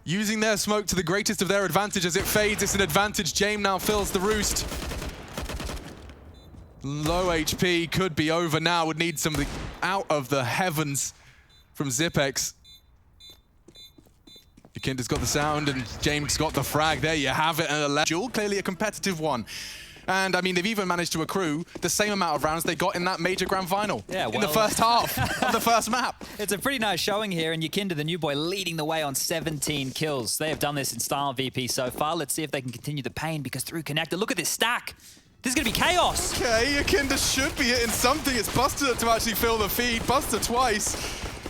Using their smoke to the greatest of their advantage as it fades. It's an advantage. James now fills the roost. Low HP, could be over now. Would need something out of the heavens from zywoo. jaCkz got the sound and James got the frag. There you have it. And a duel, clearly a competitive one. And I mean, they've even managed to accrue the same amount of rounds they got in that major grand final in the first half of the first map. It's a pretty nice showing here, and jaCkz, the new boy, leading the way on 17 kills. They have done this in style VP so far. Let's see if they can continue the pain, because through connector, look at this stack. This is going to be chaos. Okay, jaCkz should be hitting something. It's Buster to actually fill the feed. Buster twice.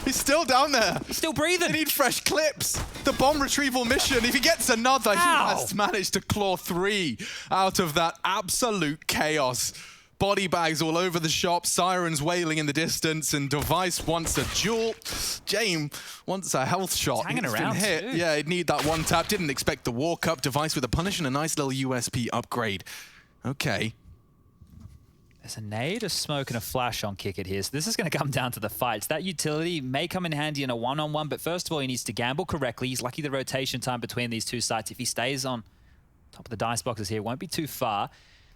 He's still down there. He's still breathing. They need fresh clips. The bomb retrieval mission, if he gets another, he has managed to claw 3 out of that absolute chaos. Body bags all over the shop, sirens wailing in the distance, and Device wants a duel. James wants a health shot. He's hanging around hit. too. Yeah, he'd need that one tap. Didn't expect the walk up. Device with a punish and a nice little USP upgrade. Okay. There's a nade, a smoke, and a flash on CeRq here. So this is going to come down to the fights. That utility may come in handy in a one-on-one, but first of all, he needs to gamble correctly. He's lucky the rotation time between these two sites. If he stays on top of the dice boxes here, won't be too far.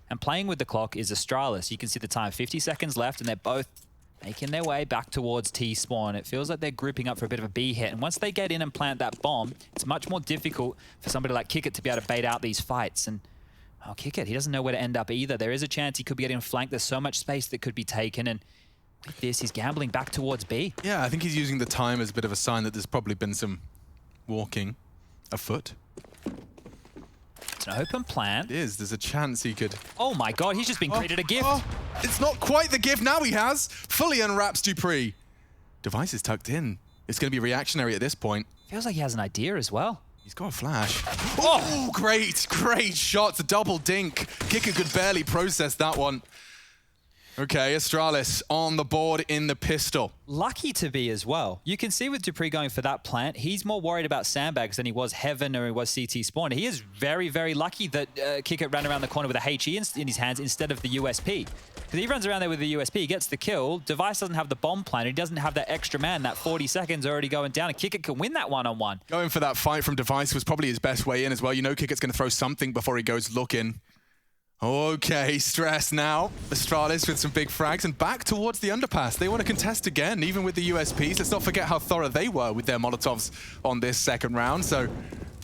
And playing with the clock is Astralis. You can see the time, 50 seconds left, and they're both making their way back towards T-spawn. It feels like they're grouping up for a bit of a B hit. And once they get in and plant that bomb, it's much more difficult for somebody like CeRq to be able to bait out these fights. And oh, CeRq, he doesn't know where to end up either. There is a chance he could be getting flanked. There's so much space that could be taken, and with this, he's gambling back towards B. Yeah, I think he's using the time as a bit of a sign that there's probably been some walking afoot. It's an open plant. It is. There's a chance he could... Oh my God, he's just been greeted a gift. Oh, it's not quite the gift now he has. Fully unwraps dupreeh. Device is tucked in. It's going to be reactionary at this point. Feels like he has an idea as well. He's got a flash. Oh, great shot. It's a double dink. CeRq could barely process that one. Okay, Astralis on the board in the pistol. Lucky to be as well. You can see with dupreeh going for that plant, he's more worried about sandbags than he was Heaven or he was CT Spawn. He is very, very lucky that CeRq ran around the corner with a HE in his hands instead of the USP. Because he runs around there with the USP, he gets the kill. Device doesn't have the bomb plan. He doesn't have that extra man. That 40 seconds already going down, and CeRq can win that one-on-one. Going for that fight from Device was probably his best way in as well. You know CeRq's going to throw something before he goes looking. Okay, stress now. Astralis with some big frags and back towards the underpass. They want to contest again, even with the USPs. Let's not forget how thorough they were with their Molotovs on this second round. So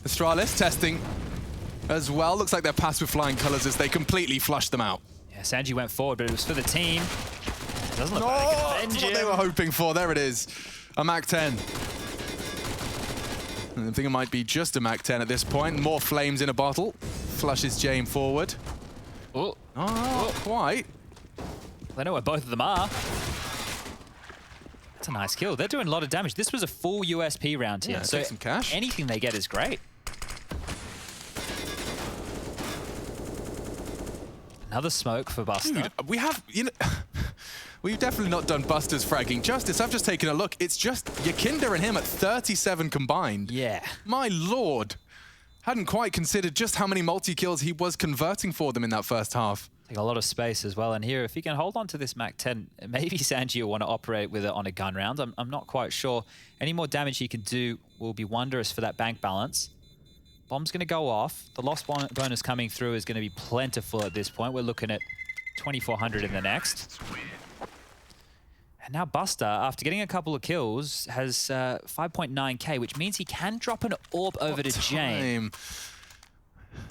Astralis testing as well. Looks like they're passed with flying colors as they completely flushed them out. Yeah, Sanji went forward, but it was for the team. It doesn't look like that's what they were hoping for. There it is. A Mac 10. I think it might be just a Mac 10 at this point. More flames in a bottle. Flushes James forward. Oh, not quite. They know where both of them are. That's a nice kill. They're doing a lot of damage. This was a full USP round here, so some cash. Anything they get is great. Another smoke for Buster. Dude, we have, we've definitely not done Buster's fragging justice. I've just taken a look. It's just jaCkz and him at 37 combined. Yeah. My lord. Hadn't quite considered just how many multi-kills he was converting for them in that first half. Take a lot of space as well. And here, if he can hold on to this Mac 10, maybe Sanji will want to operate with it on a gun round. I'm not quite sure. Any more damage he can do will be wondrous for that bank balance. Bomb's going to go off. The lost bonus coming through is going to be plentiful at this point. We're looking at 2,400 in the next. And now Buster, after getting a couple of kills, has 5.9k, which means he can drop an orb over to James.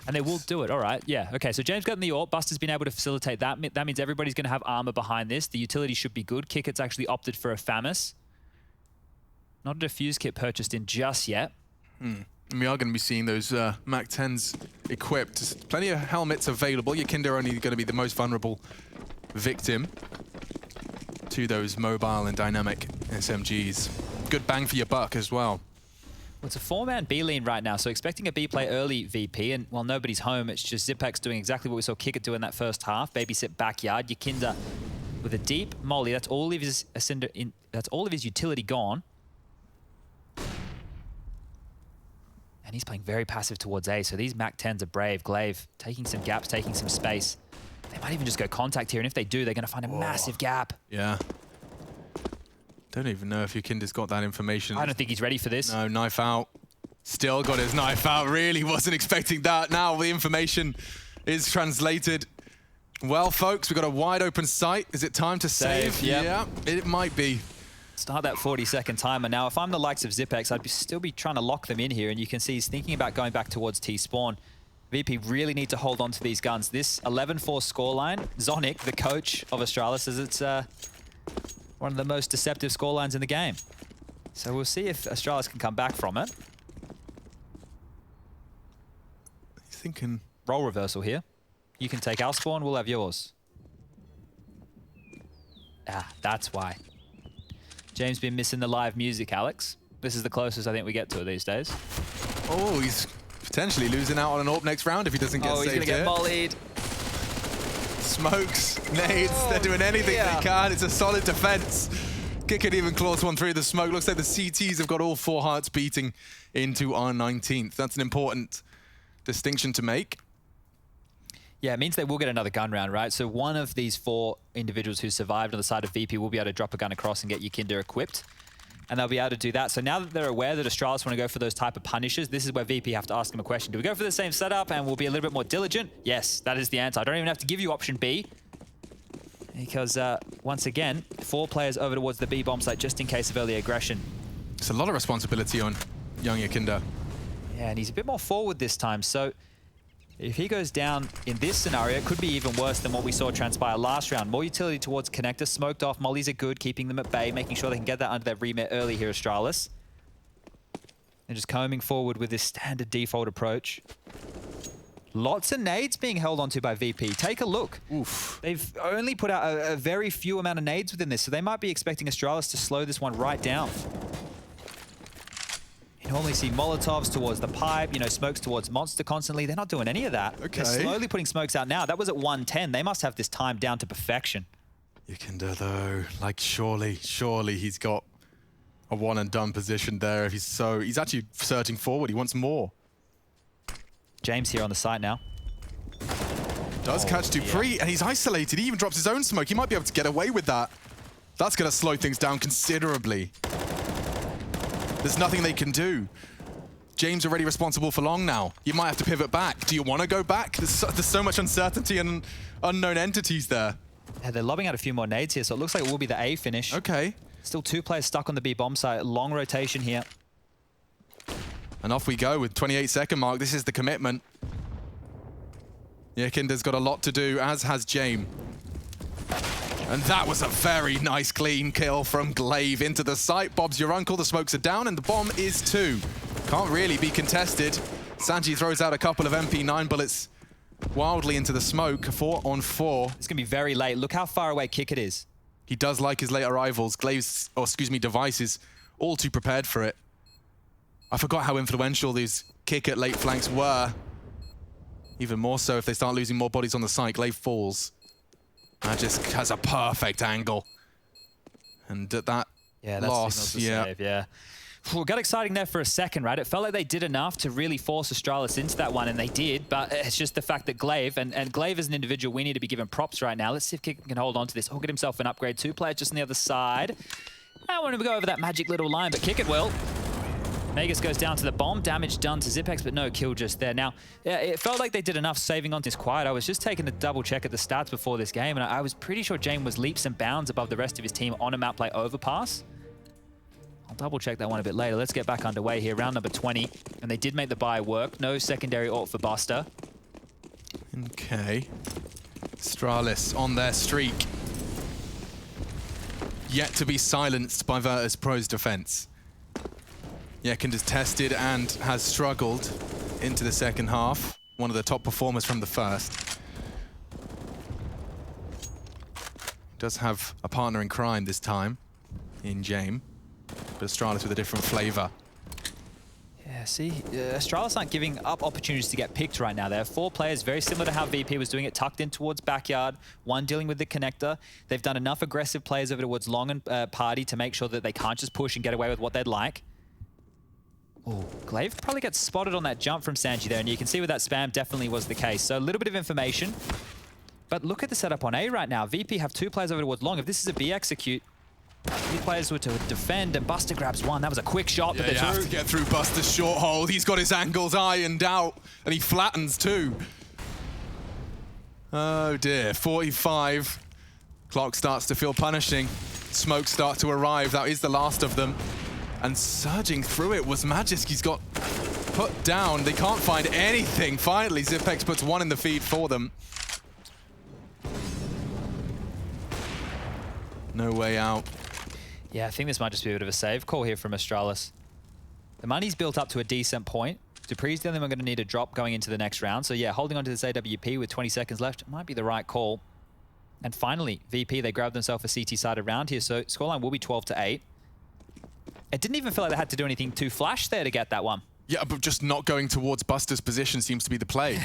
And they will do it. All right. Yeah. Okay. So James got in the AWP. Buster's been able to facilitate that. That means everybody's going to have armor behind this. The utility should be good. jaCkz actually opted for a FAMAS. Not a defuse kit purchased in just yet. And we are going to be seeing those Mac 10s equipped. There's plenty of helmets available. jaCkz only going to be the most vulnerable victim to those mobile and dynamic SMGs. Good bang for your buck as well. Well, it's a 4-man B lean right now, so expecting a B play early VP, and while nobody's home, it's just zywoo doing exactly what we saw jaCkz do in that first half. Babysit backyard. jaCkz with a deep molly. That's all of his that's all of his utility gone. And he's playing very passive towards A, so these Mac 10s are brave. glaive taking some gaps, taking some space. They might even just go contact here, and if they do, they're going to find a massive gap. Yeah. Don't even know if jaCkz's got that information. I don't think he's ready for this. No, knife out. Still got his knife out. Really wasn't expecting that. Now the information is translated. Well, folks, we've got a wide open site. Is it time to save? Yep. Yeah, it might be. Start that 40-second timer. Now, if I'm the likes of zywoo, I'd still be trying to lock them in here, and you can see he's thinking about going back towards T-spawn. VP really need to hold on to these guns. This 11-4 scoreline, Zonic, the coach of Astralis, says it's one of the most deceptive scorelines in the game. So we'll see if Astralis can come back from it. He's thinking... Role reversal here. You can take our spawn, we'll have yours. Ah, that's why. James been missing the live music, Alex. This is the closest I think we get to it these days. Oh, he's potentially losing out on an AWP next round if he doesn't get saved. Oh, he's going to get mollied. Smokes, nades, they're doing anything they can. It's a solid defense. jaCkz even claws one through the smoke. Looks like the CTs have got all 4 hearts beating into our 19th. That's an important distinction to make. Yeah, it means they will get another gun round, right? So one of these 4 individuals who survived on the side of VP will be able to drop a gun across and get jaCkz equipped. And they'll be able to do that. So now that they're aware that Astralis want to go for those type of punishes, this is where VP have to ask them a question. Do we go for the same setup and we'll be a little bit more diligent? Yes, that is the answer. I don't even have to give you option B. Because, once again, 4 players over towards the B bomb site just in case of early aggression. It's a lot of responsibility on young jaCkz. Yeah, and he's a bit more forward this time. So if he goes down in this scenario, it could be even worse than what we saw transpire last round. More utility towards connector, smoked off. Mollies are good, keeping them at bay, making sure they can get that under their remit early here, Astralis. And just combing forward with this standard default approach. Lots of nades being held onto by VP. Take a look. Oof. They've only put out a very few amount of nades within this, so they might be expecting Astralis to slow this one right down. You normally see Molotovs towards the pipe, you know, smokes towards Monster constantly. They're not doing any of that. Okay. They're slowly putting smokes out now. That was at 110. They must have this time down to perfection. jaCkz though, like surely he's got a one and done position there. If he's actually searching forward. He wants more. James here on the site now. Does catch dupreeh, and he's isolated. He even drops his own smoke. He might be able to get away with that. That's going to slow things down considerably. There's nothing they can do. James already responsible for long now. You might have to pivot back. Do you want to go back? There's so much uncertainty and unknown entities there. Yeah, they're lobbing out a few more nades here, so it looks like it will be the A finish. Okay. Still 2 players stuck on the B bomb site. Long rotation here. And off we go with 28-second mark. This is the commitment. jaCkz's got a lot to do, as has James. And that was a very nice clean kill from glaive into the site. Bob's your uncle, the smokes are down, and the bomb is 2. Can't really be contested. Sanji throws out a couple of MP9 bullets wildly into the smoke. 4 on 4. It's going to be very late. Look how far away jaCkz is. He does like his late arrivals. Glaive's, or excuse me, devices, all too prepared for it. I forgot how influential these jaCkz late flanks were. Even more so if they start losing more bodies on the site. Glaive falls. Magisk has a perfect angle. And at that loss, save, yeah. Well, got exciting there for a second, right? It felt like they did enough to really force Astralis into that one, and they did, but it's just the fact that glaive, and glaive as an individual, we need to be given props right now. Let's see if jaCkz can hold on to this. Oh, get himself an upgrade. 2 players just on the other side. I want to go over that magic little line, but jaCkz will. Magisk goes down to the bomb, damage done to zywoo, but no kill just there. Now, yeah, it felt like they did enough saving on this quiet. I was just taking a double check at the stats before this game, and I was pretty sure James was leaps and bounds above the rest of his team on a map like Overpass. I'll double check that one a bit later. Let's get back underway here. Round number 20. And they did make the buy work. No secondary ult for Buster. Okay. Astralis on their streak. Yet to be silenced by Virtus.pro's defense. jaCkz is tested and has struggled into the second half. One of the top performers from the first. Does have a partner in crime this time in James, but Astralis with a different flavor. Yeah, see, Astralis aren't giving up opportunities to get picked right now. They have 4 players, very similar to how VP was doing it, tucked in towards backyard, one dealing with the connector. They've done enough aggressive plays over towards long and party to make sure that they can't just push and get away with what they'd like. Oh, Glaive probably gets spotted on that jump from Sanji there, and you can see with that spam definitely was the case. So a little bit of information. But look at the setup on A right now. VP have 2 players over towards long. If this is a B execute, 3 players were to defend, and Buster grabs one. That was a quick shot, but you have to get through Buster's short hold. He's got his angles ironed out, and he flattens too. Oh dear, 45. Clock starts to feel punishing. Smoke start to arrive. That is the last of them. And surging through it was Magisk. He's got put down. They can't find anything. Finally, xyppx puts one in the feed for them. No way out. Yeah, I think this might just be a bit of a save call here from Astralis. The money's built up to a decent point. dupreeh's the only one going to need a drop going into the next round. So yeah, holding on to this AWP with 20 seconds left might be the right call. And finally, VP, they grabbed themselves a CT-sided round here. So scoreline will be 12-8. It didn't even feel like they had to do anything too flash there to get that one. Yeah, but just not going towards Buster's position seems to be the play.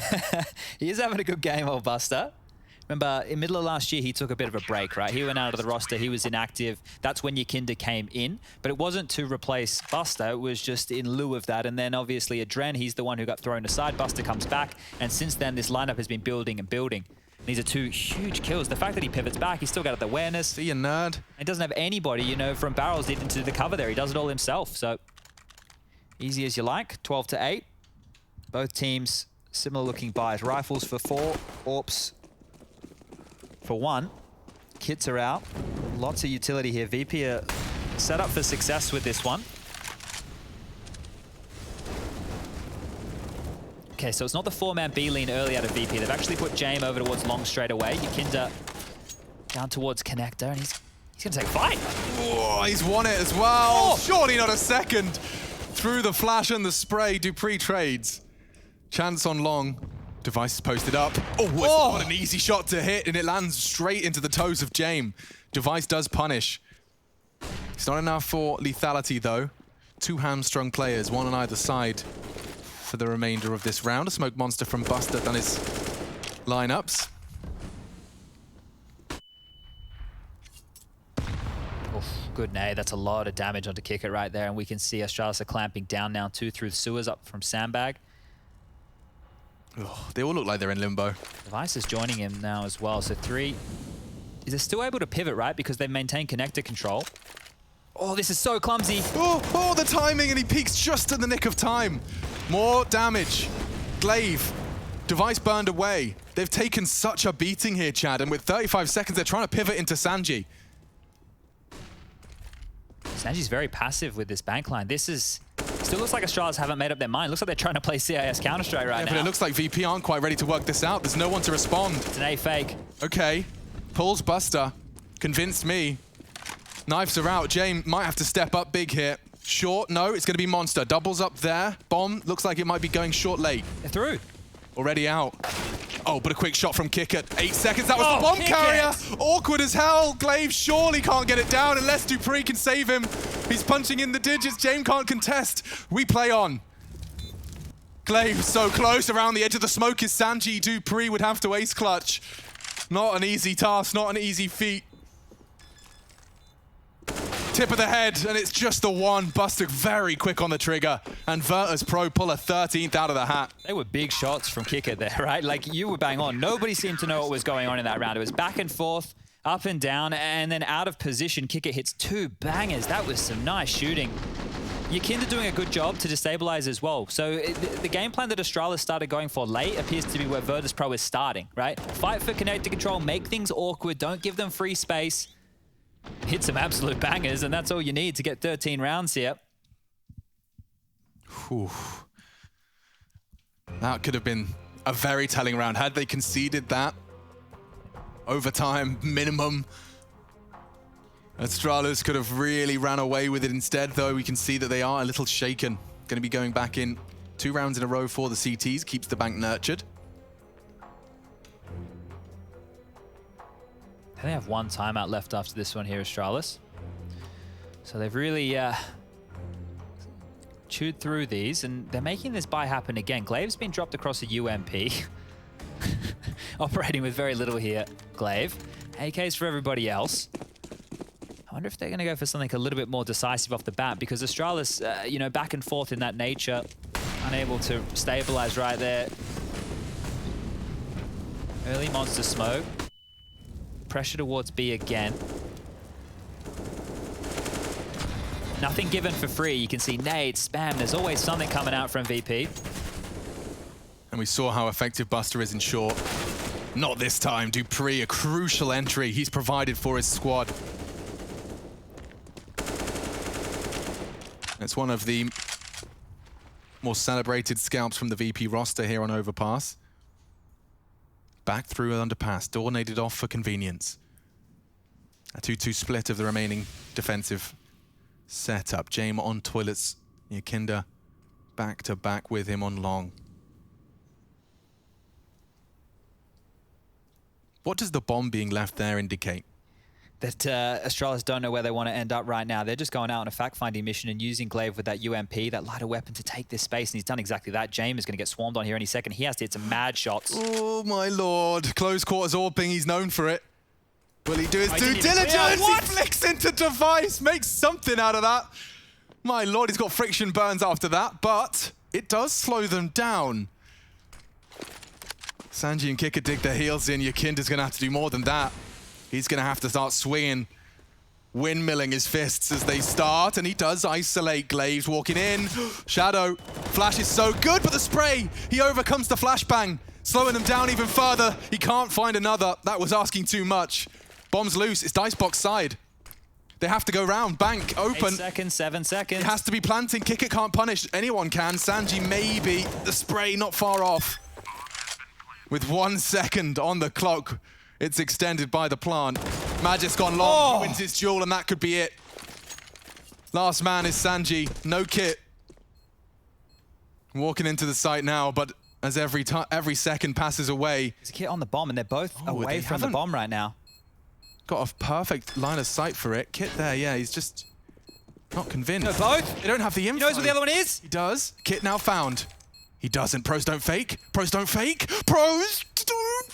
He is having a good game, old Buster. Remember, in the middle of last year, he took a bit of a break, right? He went out of the roster, he was inactive. That's when jaCkz came in. But it wasn't to replace Buster, it was just in lieu of that. And then obviously Adren, he's the one who got thrown aside. Buster comes back. And since then, this lineup has been building and building. And these are 2 huge kills. The fact that he pivots back, he's still got the awareness. See you, nerd. He doesn't have anybody, you know, from barrels into the cover there. He does it all himself. So easy as you like, 12-8. Both teams, similar looking buys. Rifles for 4, AWPs for 1. Kits are out. Lots of utility here. VP are set up for success with this one. Okay, so it's not the 4-man B lean early out of VP. They've actually put jaCkz over towards long straight away. jaCkz down towards connector, and he's going to take a fight. Oh, he's won it as well. Oh. Surely not a second. Through the flash and the spray, dupreeh trades. Chance on long. Device is posted up. Oh, it's not an easy shot to hit, and it lands straight into the toes of jaCkz. Device does punish. It's not enough for lethality, though. 2 hamstrung players, one on either side for the remainder of this round. A smoke monster from Buster done his lineups. Oof, good nade. That's a lot of damage onto jaCkz right there, and we can see Astralis are clamping down now too through the sewers up from Sandbag. Oh, they all look like they're in limbo. Device is joining him now as well. So 3. Is it still able to pivot, right? Because they've maintained connector control. Oh, this is so clumsy. Oh, the timing, and he peeks just in the nick of time. More damage. Glaive. Device burned away. They've taken such a beating here, Chad, and with 35 seconds, they're trying to pivot into Sanji. Sanji's very passive with this bank line. This is... Still looks like Astralis haven't made up their mind. Looks like they're trying to play CIS Counter-Strike right now. But it looks like VP aren't quite ready to work this out. There's no one to respond. It's an A fake. Okay. Pulls Buster. Convinced me. Knives are out. jaCkz might have to step up big here. Short, no, it's going to be Monster. Doubles up there. Bomb, looks like it might be going short late. They're through. Already out. Oh, but a quick shot from Kick at 8 seconds. That was the bomb carrier. Awkward as hell. Glaive surely can't get it down unless dupreeh can save him. He's punching in the digits. jaCkz can't contest. We play on. Glaive so close. Around the edge of the smoke is Sanji. dupreeh would have to ace clutch. Not an easy task, not an easy feat. Tip of the head, and it's just the one. Buster very quick on the trigger, and Virtus.pro pull a 13th out of the hat. They were big shots from jaCkz there, right? Like, you were bang on. Nobody seemed to know what was going on in that round. It was back and forth, up and down, and then out of position, jaCkz hits 2 bangers. That was some nice shooting. jaCkz are doing a good job to destabilize as well. So the game plan that Astralis started going for late appears to be where Virtus.pro is starting, right? Fight for connector control, make things awkward, don't give them free space. hit some absolute bangers, and that's all you need to get 13 rounds here. Whew. That could have been a very telling round. Had they conceded that, overtime minimum, Astralis could have really ran away with it. Instead, though, we can see that they are a little shaken. Going to be going back in 2 rounds in a row for the CTs, keeps the bank nurtured. They have 1 timeout left after this one here, Astralis. So they've really chewed through these, and they're making this buy happen again. Glaive's been dropped across a UMP. Operating with very little here, Glaive. AKs for everybody else. I wonder if they're going to go for something a little bit more decisive off the bat, because Astralis, you know, back and forth in that nature, unable to stabilize right there. Early monster smoke. Pressure towards B again. Nothing given for free. You can see nade, spam. There's always something coming out from VP. And we saw how effective Buster is in short. Not this time. dupreeh, a crucial entry he's provided for his squad. It's one of the more celebrated scalps from the VP roster here on Overpass. Back through underpass, doornated off for convenience. A 2-2 split of the remaining defensive setup. Jame on toilets, jaCkz back to back with him on long. What does the bomb being left there indicate? That Astralis don't know where they want to end up right now. They're just going out on a fact-finding mission and using Glaive with that UMP, that lighter weapon, to take this space, and he's done exactly that. Jame is going to get swarmed on here any second. He has to hit some mad shots. Oh my lord, close quarters orbing, he's known for it. Will he do his due diligence? Yeah, he flicks into device, makes something out of that. My lord, he's got friction burns after that, but it does slow them down. Sanji and Kicker dig their heels in. jaCkz is going to have to do more than that. He's going to have to start swinging, windmilling his fists as they start, and he does isolate. Glaive's walking in. Shadow. Flash is so good, but the spray, he overcomes the flashbang, slowing them down even further. He can't find another. That was asking too much. Bomb's loose. It's Dicebox side. They have to go round. Bank, open. 8 seconds, 7 seconds. It has to be planting. Kicker can't punish. Anyone can. Sanji maybe. The spray not far off. With 1 second on the clock, it's extended by the plant. Magisk gone long, wins his duel, and that could be it. Last man is Sanji, no kit. Walking into the site now, but as every second passes away. There's a kit on the bomb, and they're both away from the bomb right now. Got a perfect line of sight for it. Kit there, yeah, he's just not convinced. No, both? They don't have the info. He knows where the other one is? He does. Kit now found. He doesn't. Pros don't fake. Pros don't fake. Pros don't.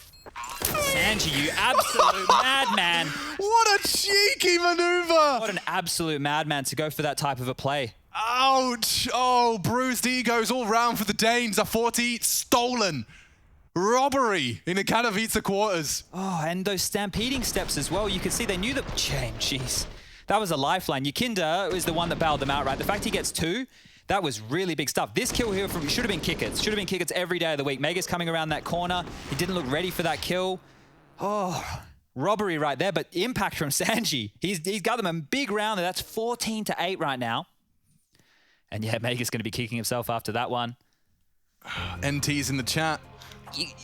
Sanji, you absolute madman. What a cheeky maneuver. What an absolute madman to go for that type of a play. Ouch. Oh, bruised egos all round for the Danes. A 40 stolen. Robbery in the Katowice quarters. Oh, and those stampeding steps as well. You can see they knew that. Jeez. That was a lifeline. jaCkz is the one that bailed them out, right? The fact he gets 2, that was really big stuff. This kill here should have been jaCkz. Should have been jaCkz every day of the week. Magisk coming around that corner. He didn't look ready for that kill. Oh, robbery right there, but impact from Sanji. He's got them a big round. That's 14-8 right now. And yeah, Magisk going to be kicking himself after that one. NT's in the chat.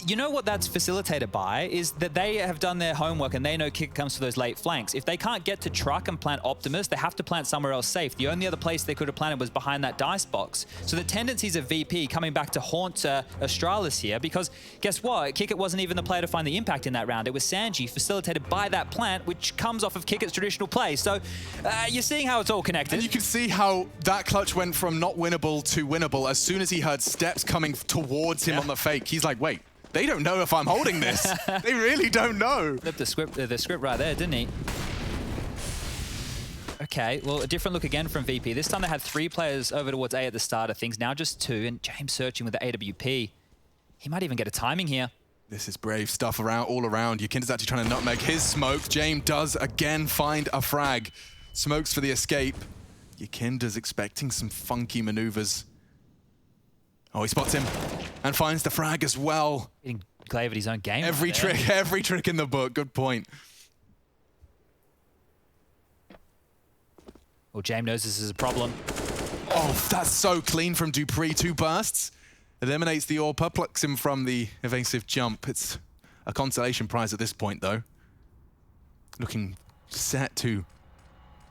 You know what that's facilitated by is that they have done their homework and they know Kick comes to those late flanks. If they can't get to truck and plant Optimus, they have to plant somewhere else safe. The only other place they could have planted was behind that dice box. So the tendencies of VP coming back to haunt Astralis here, because guess what? Kick wasn't even the player to find the impact in that round. It was Sanji, facilitated by that plant, which comes off of Kick's traditional play. So you're seeing how it's all connected. And you can see how that clutch went from not winnable to winnable as soon as he heard steps coming towards him on the fake. He's like, wait. They don't know if I'm holding this. They really don't know. Flipped the script right there, didn't he? Okay, well, a different look again from VP. This time they had 3 players over towards A at the start of things. Now just 2, and James searching with the AWP. He might even get a timing here. This is brave stuff all around. jaCkz is actually trying to nutmeg his smoke. James does again find a frag. Smokes for the escape. jaCkz is expecting some funky maneuvers. Oh, he spots him and finds the frag as well. Hitting Glaive at his own game. Every trick in the book. Good point. Well, James knows this is a problem. Oh, that's so clean from dupreeh. 2 bursts. Eliminates the AWP, plucks him from the evasive jump. It's a consolation prize at this point, though. Looking set to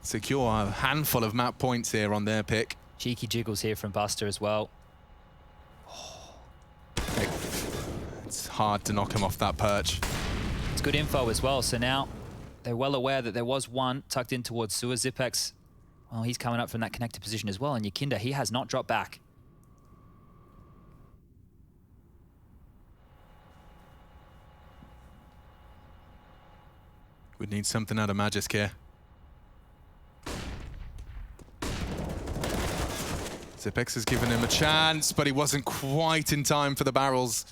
secure a handful of map points here on their pick. Cheeky jiggles here from Buster as well. It's hard to knock him off that perch. It's good info as well. So now they're well aware that there was one tucked in towards sewer. jaCkz, well, he's coming up from that connected position as well. And jaCkz, he has not dropped back. Would need something out of Magisk here. jaCkz has given him a chance, but he wasn't quite in time for the barrels.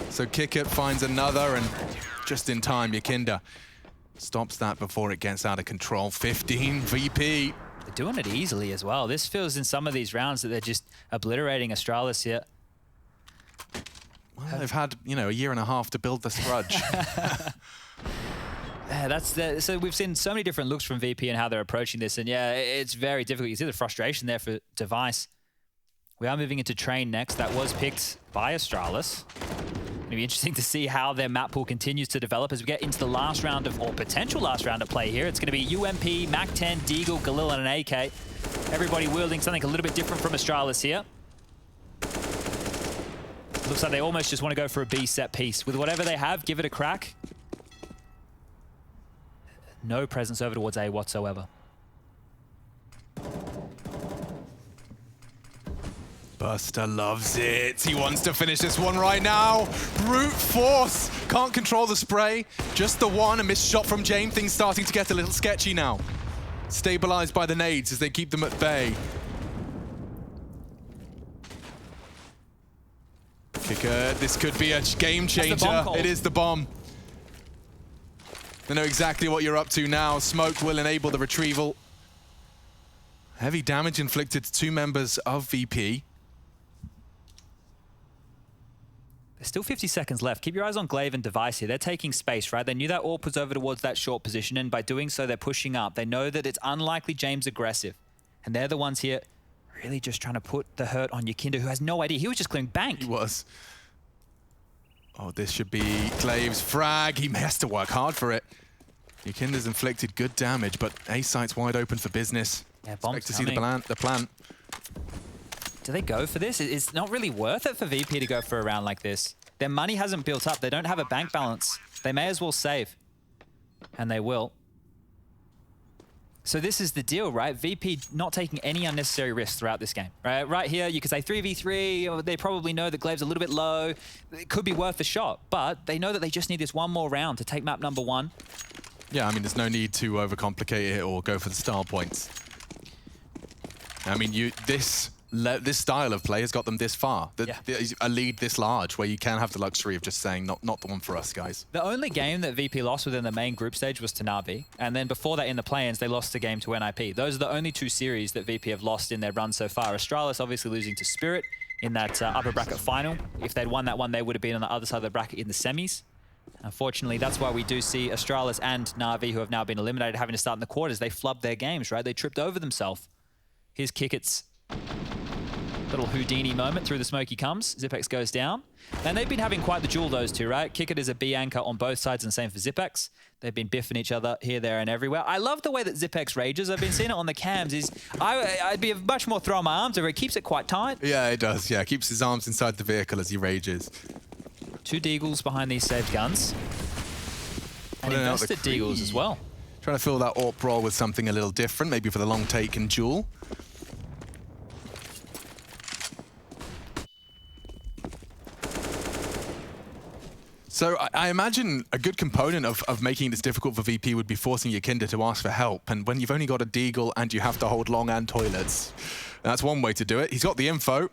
So jaCkz finds another, and just in time, jaCkz stops that before it gets out of control. 15 VP. They're doing it easily as well. This feels in some of these rounds that they're just obliterating Astralis here. Well, they've had, you know, a year and a half to build this grudge. Yeah, so we've seen so many different looks from VP and how they're approaching this, and yeah, it's very difficult. You see the frustration there for Device. We are moving into Train next. That was picked by Astralis. It'll be interesting to see how their map pool continues to develop as we get into the last round of, or potential last round of play here. It's going to be UMP, MAC-10, Deagle, Galil, and an AK. Everybody wielding something a little bit different from Astralis here. Looks like they almost just want to go for a B set piece. With whatever they have, give it a crack. No presence over towards A whatsoever. Buster loves it. He wants to finish this one right now. Brute force. Can't control the spray. Just the one. A missed shot from James. Things starting to get a little sketchy now. Stabilized by the nades as they keep them at bay. jaCkz, this could be a game changer. It is the bomb. They know exactly what you're up to now. Smoke will enable the retrieval. Heavy damage inflicted to 2 members of VP. There's still 50 seconds left. Keep your eyes on Glaive and Device here. They're taking space, right? They knew that AWP was over towards that short position, and by doing so, they're pushing up. They know that it's unlikely James aggressive. And they're the ones here really just trying to put the hurt on jaCkz, who has no idea. He was just clearing bank. He was. Oh, this should be Glaive's frag. He has to work hard for it. jaCkz has inflicted good damage, but A site's wide open for business. Yeah, bomb's Expect to see the plant. Do they go for this? It's not really worth it for VP to go for a round like this. Their money hasn't built up. They don't have a bank balance. They may as well save. And they will. So this is the deal, right? VP not taking any unnecessary risks throughout this game. Right here, you could say 3v3, or they probably know that Glaive's a little bit low. It could be worth a shot, but they know that they just need this one more round to take map number 1. Yeah, I mean, there's no need to overcomplicate it or go for the style points. I mean, this style of play has got them this far. A lead this large where you can have the luxury of just saying, not the one for us, guys. The only game that VP lost within the main group stage was to Na'Vi. And then before that in the play-ins, they lost a game to NIP. Those are the only 2 series that VP have lost in their run so far. Astralis obviously losing to Spirit in that upper bracket final. If they'd won that one, they would have been on the other side of the bracket in the semis. Unfortunately, that's why we do see Astralis and Na'Vi, who have now been eliminated, having to start in the quarters. They flubbed their games, right? They tripped over themselves. Here's jaCkz. Little Houdini moment. Through the smoke he comes. jaCkz goes down. And they've been having quite the duel, those two, right? jaCkz is a B anchor on both sides, and same for jaCkz. They've been biffing each other here, there, and everywhere. I love the way that jaCkz rages. I've been seeing it on the cams. I'd be much more throwing my arms over. He keeps it quite tight. Yeah, it does. Yeah, keeps his arms inside the vehicle as he rages. 2 Deagles behind these saved guns. And invested Deagles as well. Trying to fill that AWP role with something a little different, maybe for the long take and duel. So I imagine a good component of making this difficult for VP would be forcing jaCkz to ask for help. And when you've only got a Deagle and you have to hold long and toilets, that's one way to do it. He's got the info.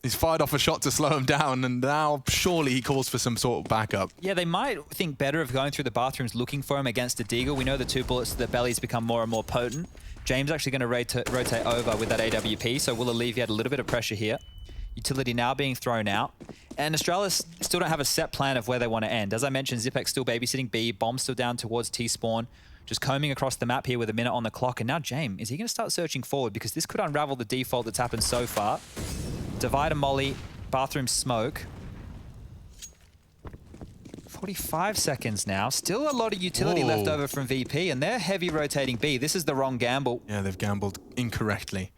He's fired off a shot to slow him down, and now surely he calls for some sort of backup. Yeah, they might think better of going through the bathrooms looking for him against a Deagle. We know the 2 bullets to the belly's become more and more potent. James actually going to rotate over with that AWP, so we'll alleviate a little bit of pressure here. Utility now being thrown out. And Astralis still don't have a set plan of where they want to end. As I mentioned, jaCkz still babysitting B, bomb still down towards T-spawn. just combing across the map here with a minute on the clock. And now jaCkz, is he going to start searching forward? Because this could unravel the default that's happened so far. Divide and molly, bathroom smoke. 45 seconds now. Still a lot of utility left over from VP, and they're heavy rotating B. This is the wrong gamble. Yeah, they've gambled incorrectly.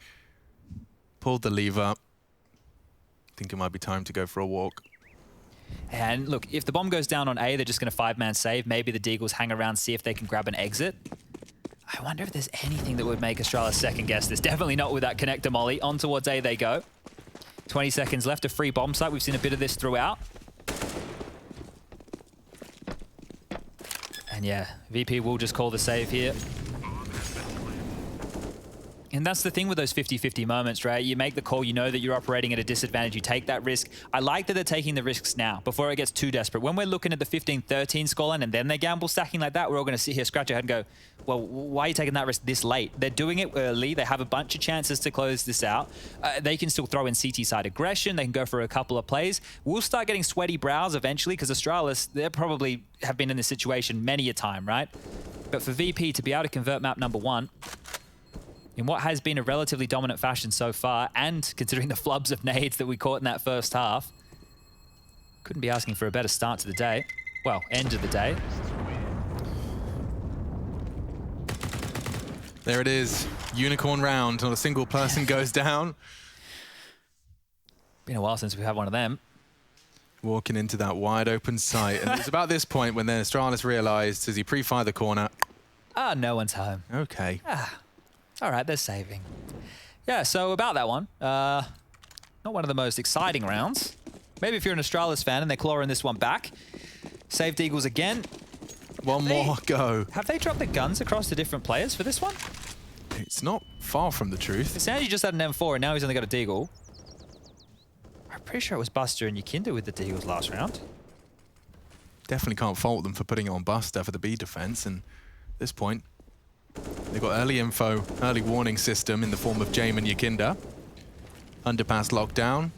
Pulled the lever. I think it might be time to go for a walk. And look, if the bomb goes down on A, they're just going to 5-man save. Maybe the Deagles hang around, see if they can grab an exit. I wonder if there's anything that would make Astralis second guess this. Definitely not with that connector molly. On towards A they go. 20 seconds left, a free bomb site. We've seen a bit of this throughout. And yeah, VP will just call the save here. And that's the thing with those 50-50 moments, right? You make the call, you know that you're operating at a disadvantage, you take that risk. I like that they're taking the risks now, before it gets too desperate. When we're looking at the 15-13 scoreline and then they gamble stacking like that, we're all going to sit here, scratch our head and go, well, why are you taking that risk this late? They're doing it early, they have a bunch of chances to close this out. They can still throw in CT side aggression, they can go for a couple of plays. We'll start getting sweaty brows eventually, because Astralis, they probably have been in this situation many a time, right? But for VP to be able to convert map number 1, in what has been a relatively dominant fashion so far, and considering the flubs of nades that we caught in that first half, couldn't be asking for a better start to the day. Well, end of the day. There it is. Unicorn round. Not a single person goes down. Been a while since we've had one of them. Walking into that wide open site. And it was about this point when then Astralis realized, as he pre-fired the corner, Ah, no one's home. okay. All right, they're saving. Yeah, so about that one, not one of the most exciting rounds. Maybe if you're an Astralis fan and they're clawing this one back. Saved Eagles again. One more go. Have they dropped the guns across to different players for this one? It's not far from the truth. Sandy just had an M4 and now he's only got a Deagle. I'm pretty sure it was Buster and jaCkz with the Deagles last round. Definitely can't fault them for putting it on Buster for the B defense. And at this point, they've got early info, early warning system in the form of jaCkz and jaCkz. Underpass lockdown.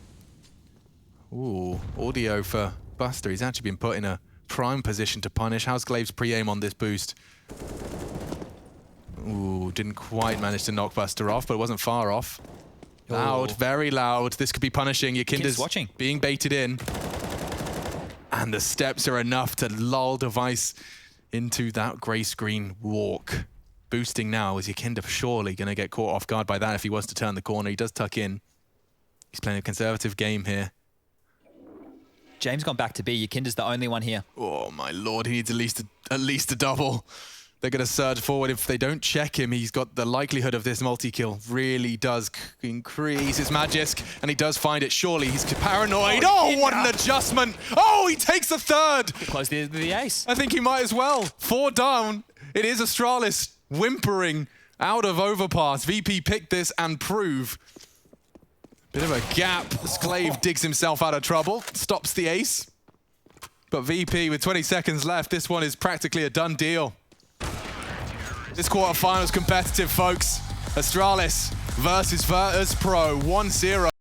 Ooh, audio for Buster. He's actually been put in a prime position to punish. How's Glaive's pre-aim on this boost? Ooh, didn't quite manage to knock Buster off, but it wasn't far off. Loud, very loud. This could be punishing. jaCkz watching, being baited in. And the steps are enough to lull Device into that grey screen walk. Boosting now, is jaCkz surely going to get caught off guard by that if he was to turn the corner. He does tuck in. He's playing a conservative game here. jaCkz gone back to B. jaCkz is the only one here. Oh my lord, he needs at least a double. They're going to surge forward. If they don't check him, he's got the likelihood of this multi-kill really does increase. It's Magisk, and he does find it. Surely he's paranoid. Oh, what an adjustment. Oh, he takes a third. Close to the ace. I think he might as well. 4 down. It is Astralis whimpering out of overpass. VP picked this and prove. Bit of a gap. Glaive digs himself out of trouble. Stops the ace. But VP with 20 seconds left, this one is practically a done deal. This quarterfinal's competitive, folks. Astralis versus Virtus.pro, 1-0.